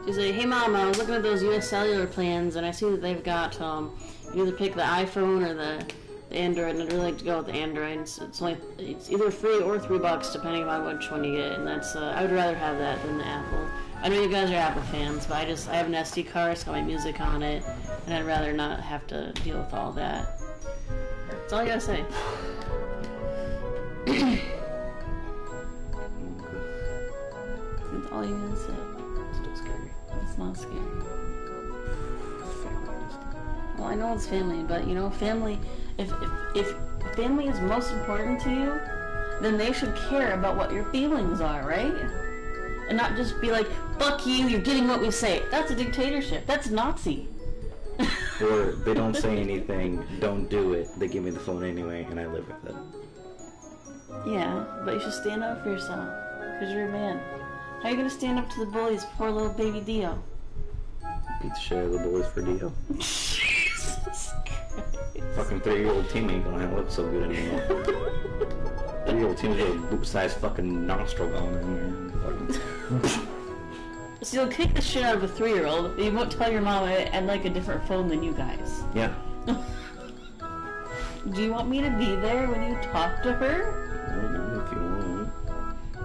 She's like, "Hey mom, I was looking at those US cellular plans and I see that they've got you either pick the iPhone or the Android, and I'd really like to go with the Android. It's either free or $3 depending on which one you get, and that's I would rather have that than the Apple. I know you guys are Apple fans, but I have an SD card, it's got my music on it, and I'd rather not have to deal with all that. That's all I gotta say." That's all you gotta say. Still scary. It's not scary. Well, I know it's family, but you know, family. If family is most important to you, then they should care about what your feelings are, right? And not just be like, "Fuck you, you're getting what we say." That's a dictatorship. That's Nazi. Or they don't say anything, don't do it. They give me the phone anyway, and I live with it. Yeah, but you should stand up for yourself, because you're a man. How are you gonna stand up to the bullies, poor little baby Dio? Beat the shit out of the boys for Dio. Jesus Christ. Fucking 3-year-old team ain't gonna look so good anymore. 3-year-old team with a loop-sized fucking nostril going in there. So you'll kick the shit out of a 3-year-old, but you won't tell your mom I'd like a different phone than you guys. Yeah. Do you want me to be there when you talk to her? I don't know if you want.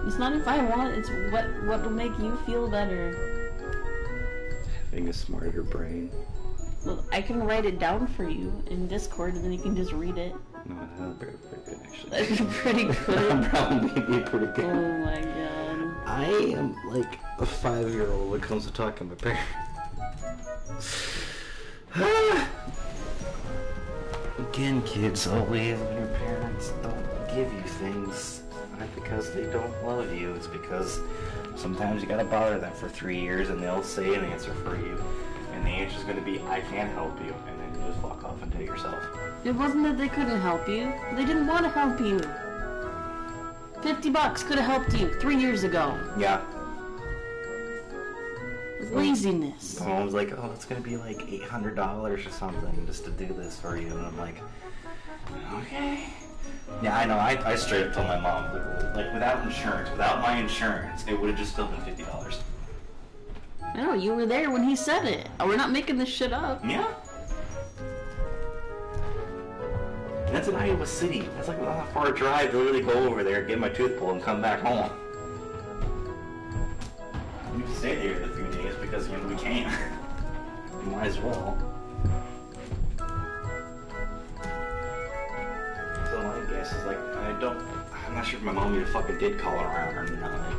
It's not if I want, it's what will make you feel better. Having a smarter brain. Well, I can write it down for you in Discord, and then you can just read it. No, that'd be pretty good, actually. That'd be pretty good. That'd probably be pretty good. Oh my god. I am, like, a 5-year-old when it comes to talking to my parents. Again, kids, always when your parents don't give you things, not because they don't love you, it's because sometimes you gotta bother them for 3 years and they'll say an answer for you. And the answer's gonna be, I can't help you, and then you just fuck off and take yourself. It wasn't that they couldn't help you. They didn't want to help you. $50 could have helped you 3 years ago. Yeah. With laziness. My mom was like, oh, it's gonna be like $800 or something just to do this for you. And I'm like, okay. Yeah, I know. I straight up told my mom, like, without insurance, without my insurance, it would have just still been $50. I know, you were there when he said it. We're not making this shit up. Yeah. And that's in Iowa City. That's like not a far drive to literally go over there, get my tooth pulled, and come back home. We just stayed there for a few days because, you know, we can't. We might as well. So my guess is like, I'm not sure if my mom even fucking did call around or not.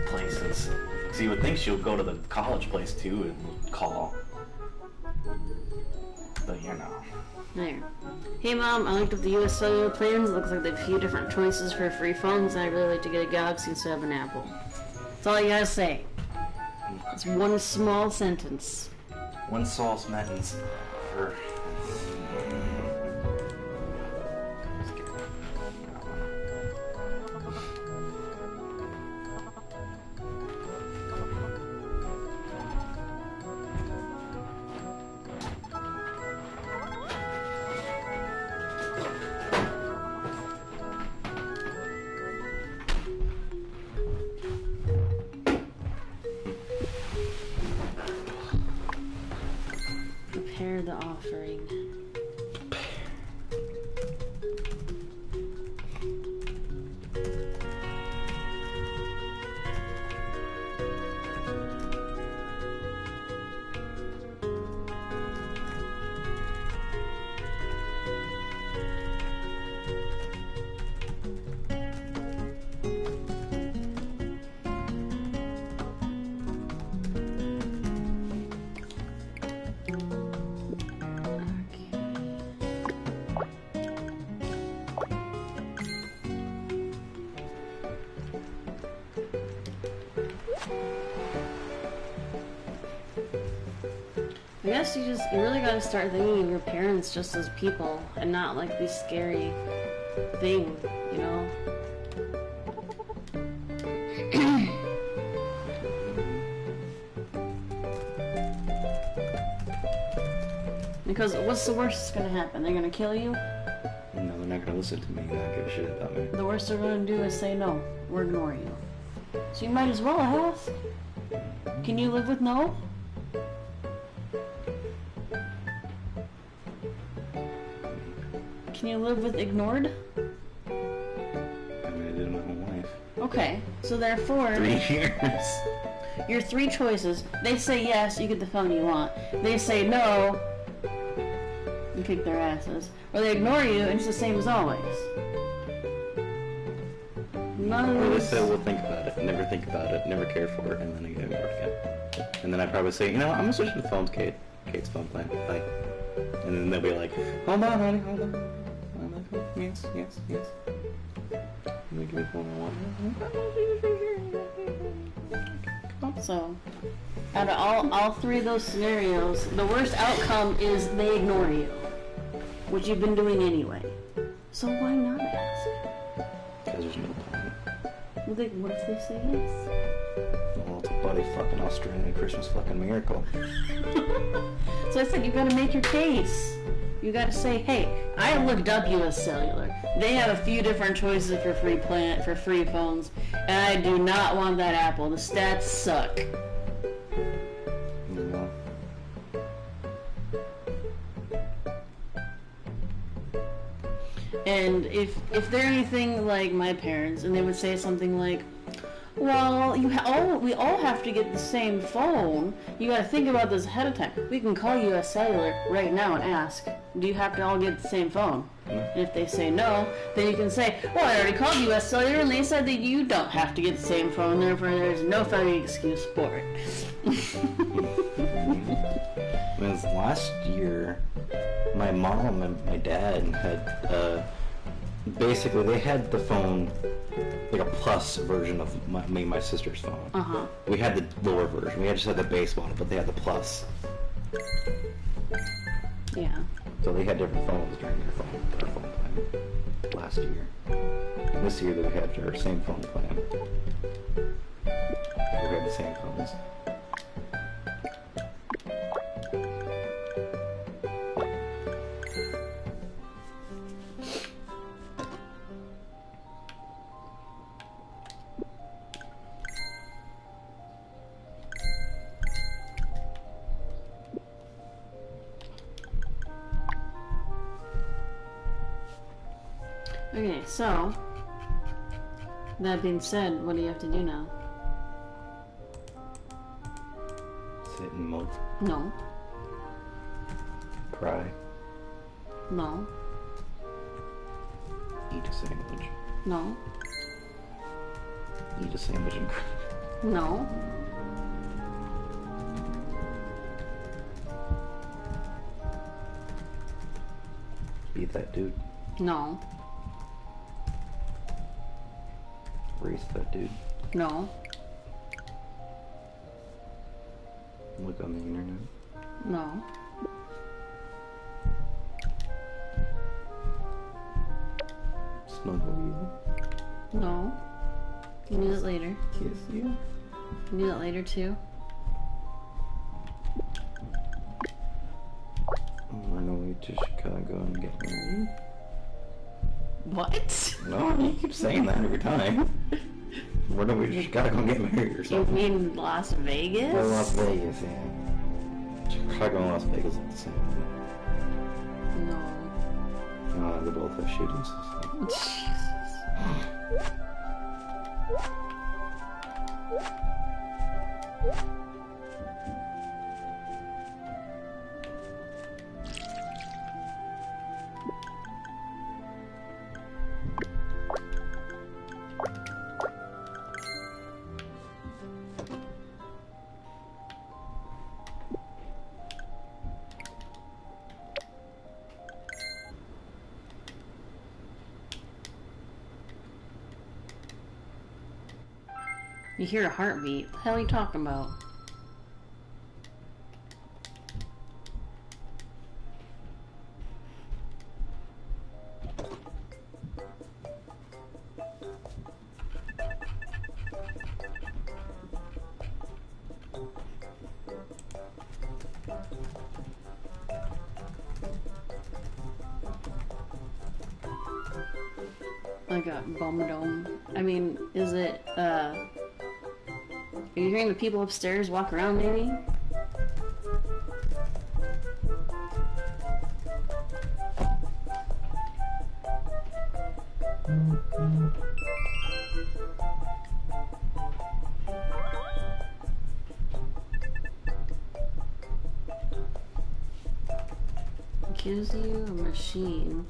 Places. See, you would think she would go to the college place too and call. But you know. There. Hey Mom, I looked up the US cellular plans. It looks like they have a few different choices for free phones, and I'd really like to get a Galaxy instead of an Apple. That's all you gotta say. It's one small sentence. One small sentence for... Prepare the offering. I guess you really gotta start thinking of your parents just as people and not like this scary thing, you know? Because what's the worst that's gonna happen? They're gonna kill you? No, they're not gonna listen to me. They're not gonna give a shit about me. The worst they're gonna do is say no, or ignore you. So you might as well ask. Can you live with no? Can you live with ignored? I mean, I did my whole life. Okay, so therefore... 3 years. Your 3 choices. They say yes, you get the phone you want. They say no, you kick their asses. Or they ignore you, and it's the same as always. None of Or they those... say, we'll think about it, never think about it, never care for it, and then I get work again. And then I probably say, you know, I'm gonna switch to the phones, Kate. Kate's phone plan. Bye. And then they'll be like, hold on, honey, hold on. I'm like, oh, yes. Let me give me the phone I want. So, out of all 3 of those scenarios, the worst outcome is they ignore you. Which you've been doing anyway. So why not ask? Because there's no point. Well, what if they say yes? Well, it's a bloody fucking Australian Christmas fucking miracle. So I said, you gotta make your case. You gotta say, hey, I looked up US Cellular. They have a few different choices for free phones, and I do not want that Apple. The stats suck. Yeah. And if they're anything like my parents, and they would say something like, Well, we all have to get the same phone. You gotta think about this ahead of time. We can call US Cellular right now and ask, do you have to all get the same phone? And if they say no, then you can say, well, I already called US Cellular and they said that you don't have to get the same phone, therefore there's no fucking excuse for it. Because last year, my mom and my dad had, basically they had the phone, like a plus version of me and my sister's phone. Uh-huh. We had the lower version. We just had the base model, but they had the plus. Yeah. So they had different phones during their phone plan last year. This year they had our same phone plan. We had the same phones. Okay, so, that being said, what do you have to do now? Sit and mope. No. Cry. No. Eat a sandwich. No. Eat a sandwich and cry. No. Beat that dude. No. Race that dude. No. Look on the internet. No. Snuggle you. No. You can do that later. Kiss you. You can do that later too. I know we to Chicago and get married. What? No, you keep saying that every time. Where do we just gotta go get married or You something? mean Las Vegas? Well, Las Vegas, yeah. Chicago and Las Vegas are the same. No. They both have shootings. Jesus. You hear a heartbeat. What the hell are you talking about? Like a bum dome. I mean, is it, are you hearing the people upstairs walk around, maybe? Gives you a machine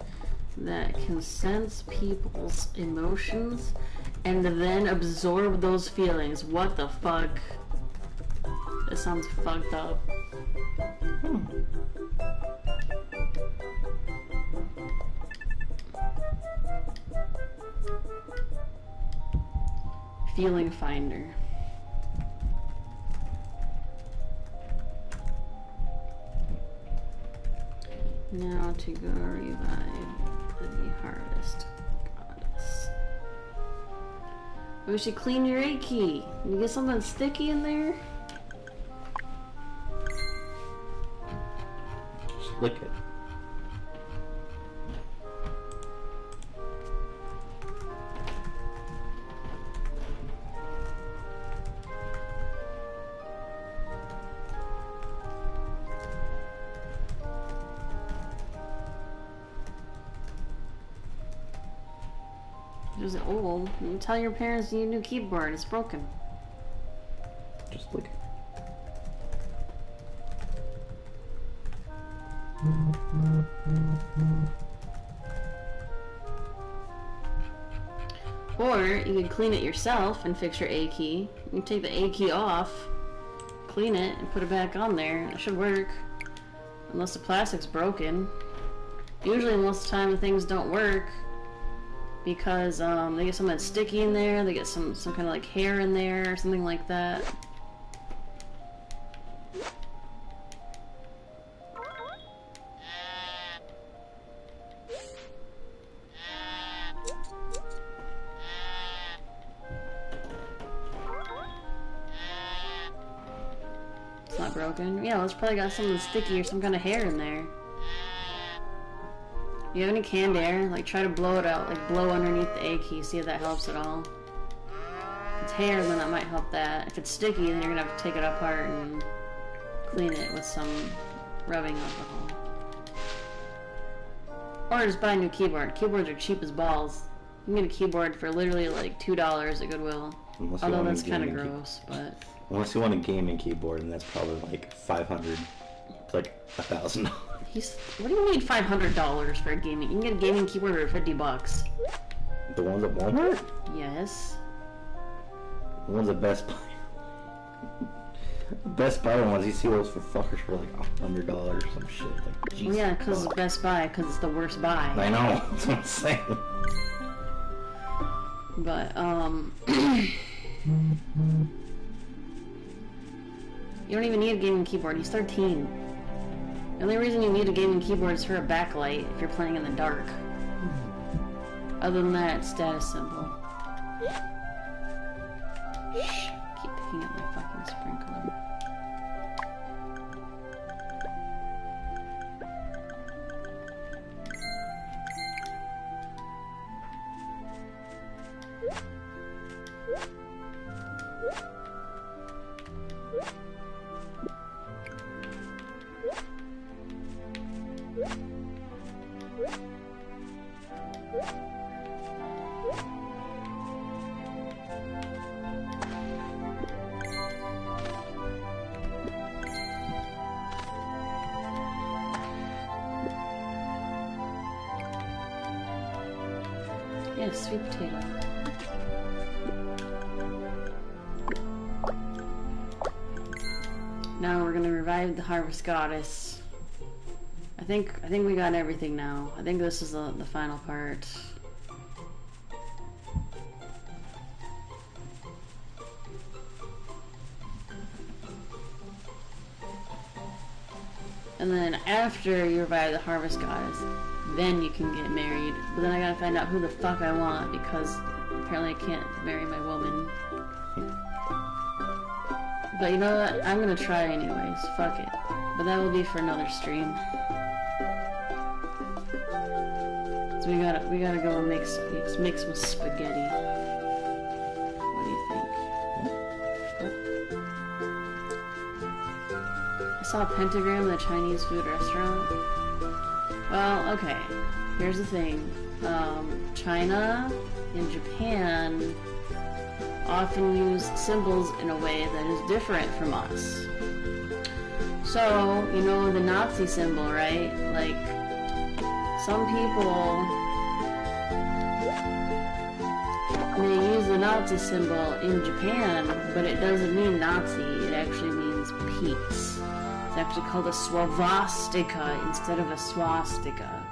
that can sense people's emotions and then absorb those feelings. What the fuck? That sounds fucked up. Feeling finder. Now to go revive the harvest goddess. We should clean your 8 key. You get something sticky in there? Just lick it. Is it old? You tell your parents you need a new keyboard. It's broken. Just like. Or you could clean it yourself and fix your A key. You can take the A key off, clean it, and put it back on there. It should work. Unless the plastic's broken. Usually most of the time things don't work because they get something sticky in there, they get some kind of like hair in there or something like that. It's not broken. Yeah, well, it's probably got something sticky or some kind of hair in there. Do you have any canned air? Like, try to blow it out, like blow underneath the A key, see if that helps at all. If it's hair, then that might help that. If it's sticky, then you're gonna have to take it apart and clean it with some rubbing alcohol. Or just buy a new keyboard. Keyboards are cheap as balls. You can get a keyboard for literally like $2 at Goodwill. Although that's kind of gross, but... Unless you want a gaming keyboard, and that's probably like $500, like $1,000. What do you need $500 for a gaming? You can get a gaming keyboard for $50. The ones at Walmart? Yes. The ones at Best Buy. Best Buy ones, you see those for fuckers for like $100 or some shit. Like, Jesus. Well, yeah, because it's Best Buy, because it's the worst buy. I know, that's what I'm saying. But, you don't even need a gaming keyboard. He's 13. The only reason you need a gaming keyboard is for a backlight if you're playing in the dark. Other than that, it's status symbol. Shh, keep picking up my fucking sprinkler. Yeah, sweet potato. Now we're gonna revive the Harvest Goddess. I think we got everything now. I think this is the final part. And then after you revive the Harvest Goddess, then you can get married. But then I gotta find out who the fuck I want because apparently I can't marry my woman. But you know what? I'm gonna try anyways. Fuck it. But that will be for another stream. So we gotta go and make some spaghetti. What do you think? I saw a pentagram in a Chinese food restaurant. Well, okay. Here's the thing. China and Japan often use symbols in a way that is different from us. So, you know the Nazi symbol, right? Like, some people, they use the Nazi symbol in Japan, but it doesn't mean Nazi, it actually means peace. It's actually called a swastika instead of a swastika.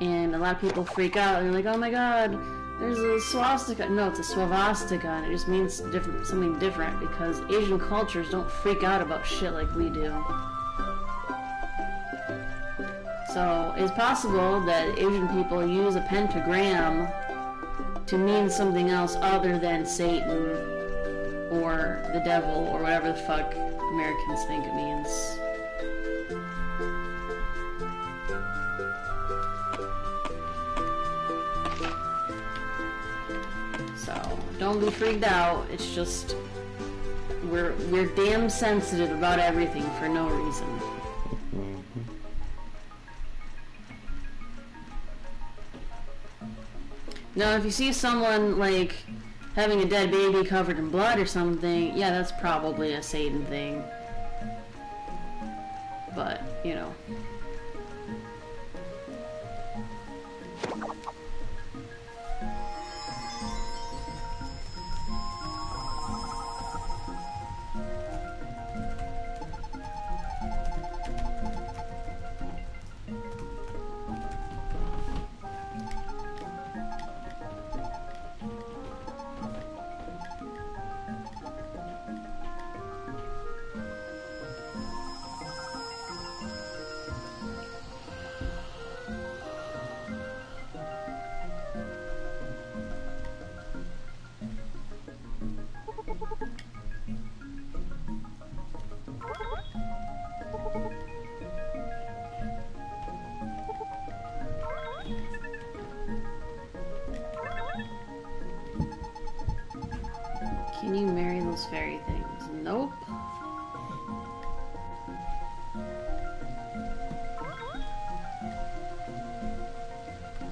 And a lot of people freak out and they're like, oh my god, there's a swastika. No, it's a swastika, and it just means something different because Asian cultures don't freak out about shit like we do. So it's possible that Asian people use a pentagram to mean something else other than Satan or the devil or whatever the fuck Americans think it means. So don't be freaked out. It's just we're damn sensitive about everything for no reason. Now, if you see someone, like, having a dead baby covered in blood or something, yeah, that's probably a Satan thing. But, you know. Can you marry those fairy things? Nope.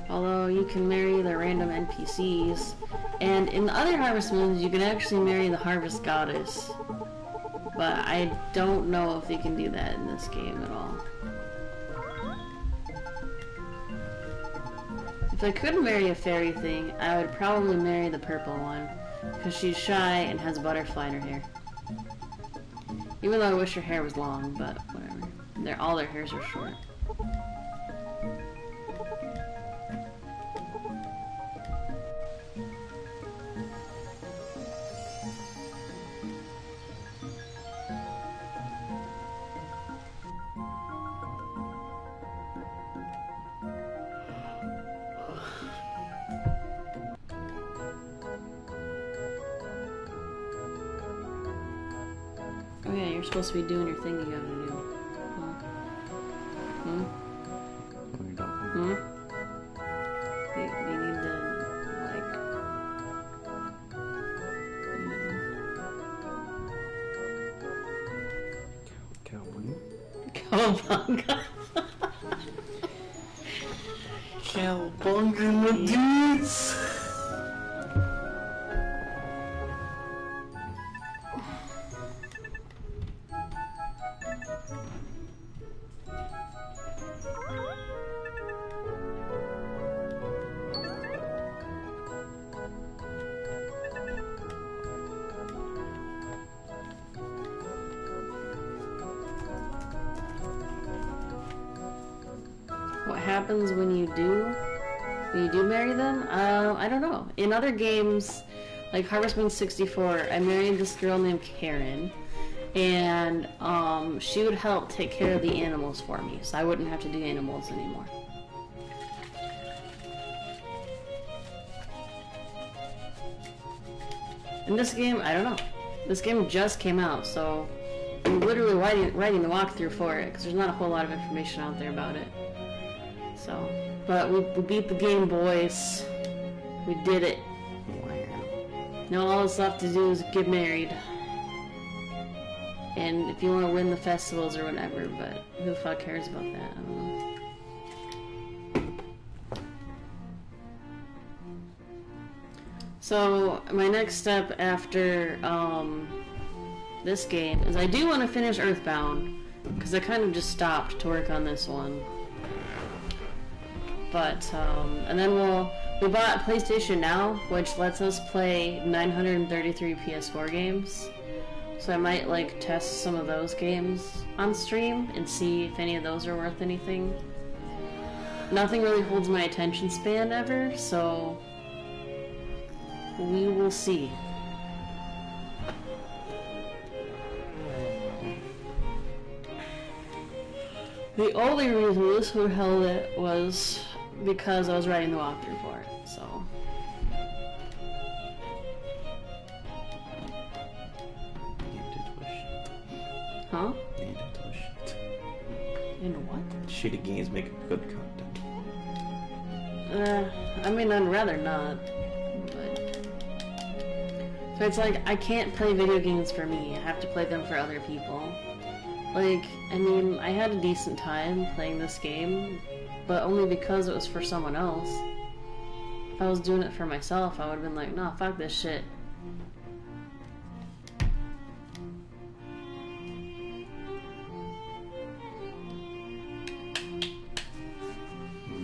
Although you can marry the random NPCs. And in the other Harvest Moons, you can actually marry the Harvest Goddess. But I don't know if you can do that in this game at all. If I could marry a fairy thing, I would probably marry the purple one. Because she's shy and has a butterfly in her hair. Even though I wish her hair was long, but whatever. All their hairs are short. Oh yeah, you're supposed to be doing your thing you gotta do. Hmm? Hmm? You need to, like... Cowabunga? Cowabunga, my dudes! What happens when you do marry them? I don't know. In other games, like Harvest Moon 64, I married this girl named Karen, and she would help take care of the animals for me, so I wouldn't have to do animals anymore. In this game, I don't know. This game just came out, so I'm literally writing the walkthrough for it, because there's not a whole lot of information out there about it. So, but we beat the game, boys. We did it. Now all that's left to do is get married. And if you want to win the festivals or whatever, but who the fuck cares about that? I don't know. So, my next step after this game is I do want to finish Earthbound, because I kind of just stopped to work on this one. But, and then we bought PlayStation Now, which lets us play 933 PS4 games. So I might, like, test some of those games on stream and see if any of those are worth anything. Nothing really holds my attention span ever, so we will see. The only reason this one held it was because I was writing the walkthrough for it, so. Huh? Into what? Shitty games make good content. I mean, I'd rather not, but... So it's like, I can't play video games for me, I have to play them for other people. Like, I mean, I had a decent time playing this game, but only because it was for someone else. If I was doing it for myself, I would have been like, nah, fuck this shit.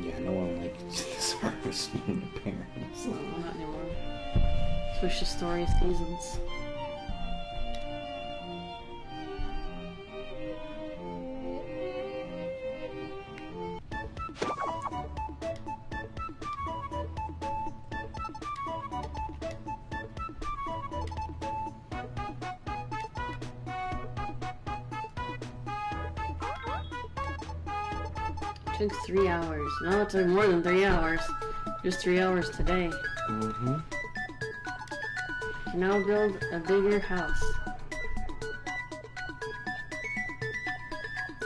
Yeah, no one likes this harvest moon, apparently. No, not anymore. Switch to story seasons. Took 3 hours. No, it took more than 3 hours. Just 3 hours today. Mm-hmm. Now build a bigger house.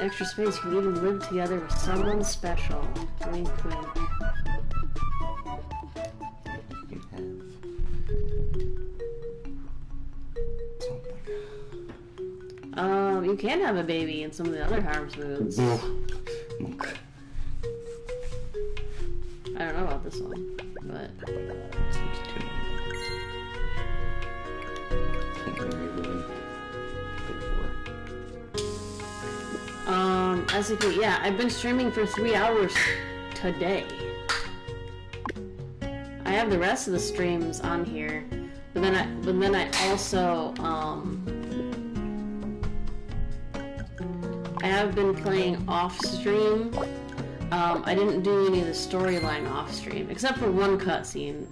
Extra space, you can even live together with someone special. Wink, wink. You have something. You can have a baby in some of the other harvest moons. Monk. I don't know about this one, but SCP, yeah, I've been streaming for 3 hours today. I have the rest of the streams on here, but then I also I have been playing off stream. I didn't do any of the storyline off stream, except for one cutscene.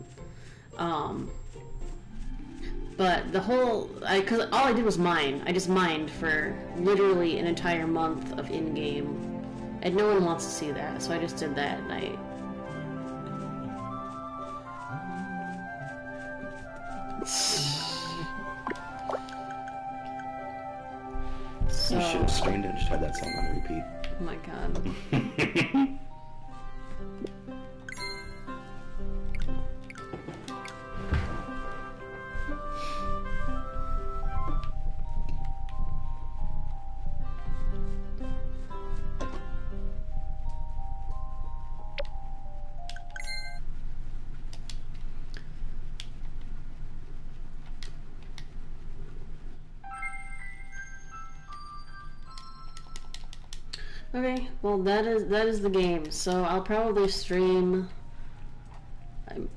But the whole, cause all I did was mine. I just mined for literally an entire month of in-game, and no one wants to see that, so I just did that at night. So, You should have streamed it and just had that song on repeat. oh my god. Okay, well that is the game. So I'll probably stream.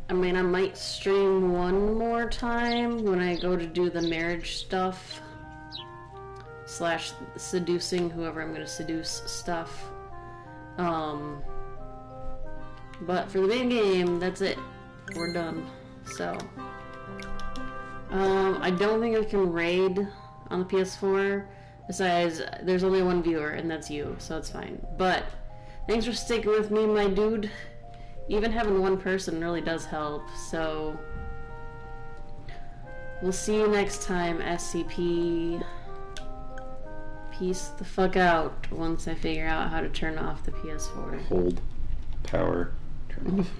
I mean, I might stream one more time when I go to do the marriage stuff / seducing whoever I'm gonna seduce stuff. But for the main game, that's it. We're done. So I don't think I can raid on the PS4. Besides, there's only one viewer, and that's you, so it's fine. But thanks for sticking with me, my dude. Even having one person really does help, so we'll see you next time, SCP. Peace the fuck out once I figure out how to turn off the PS4. Hold. Power. Turn off.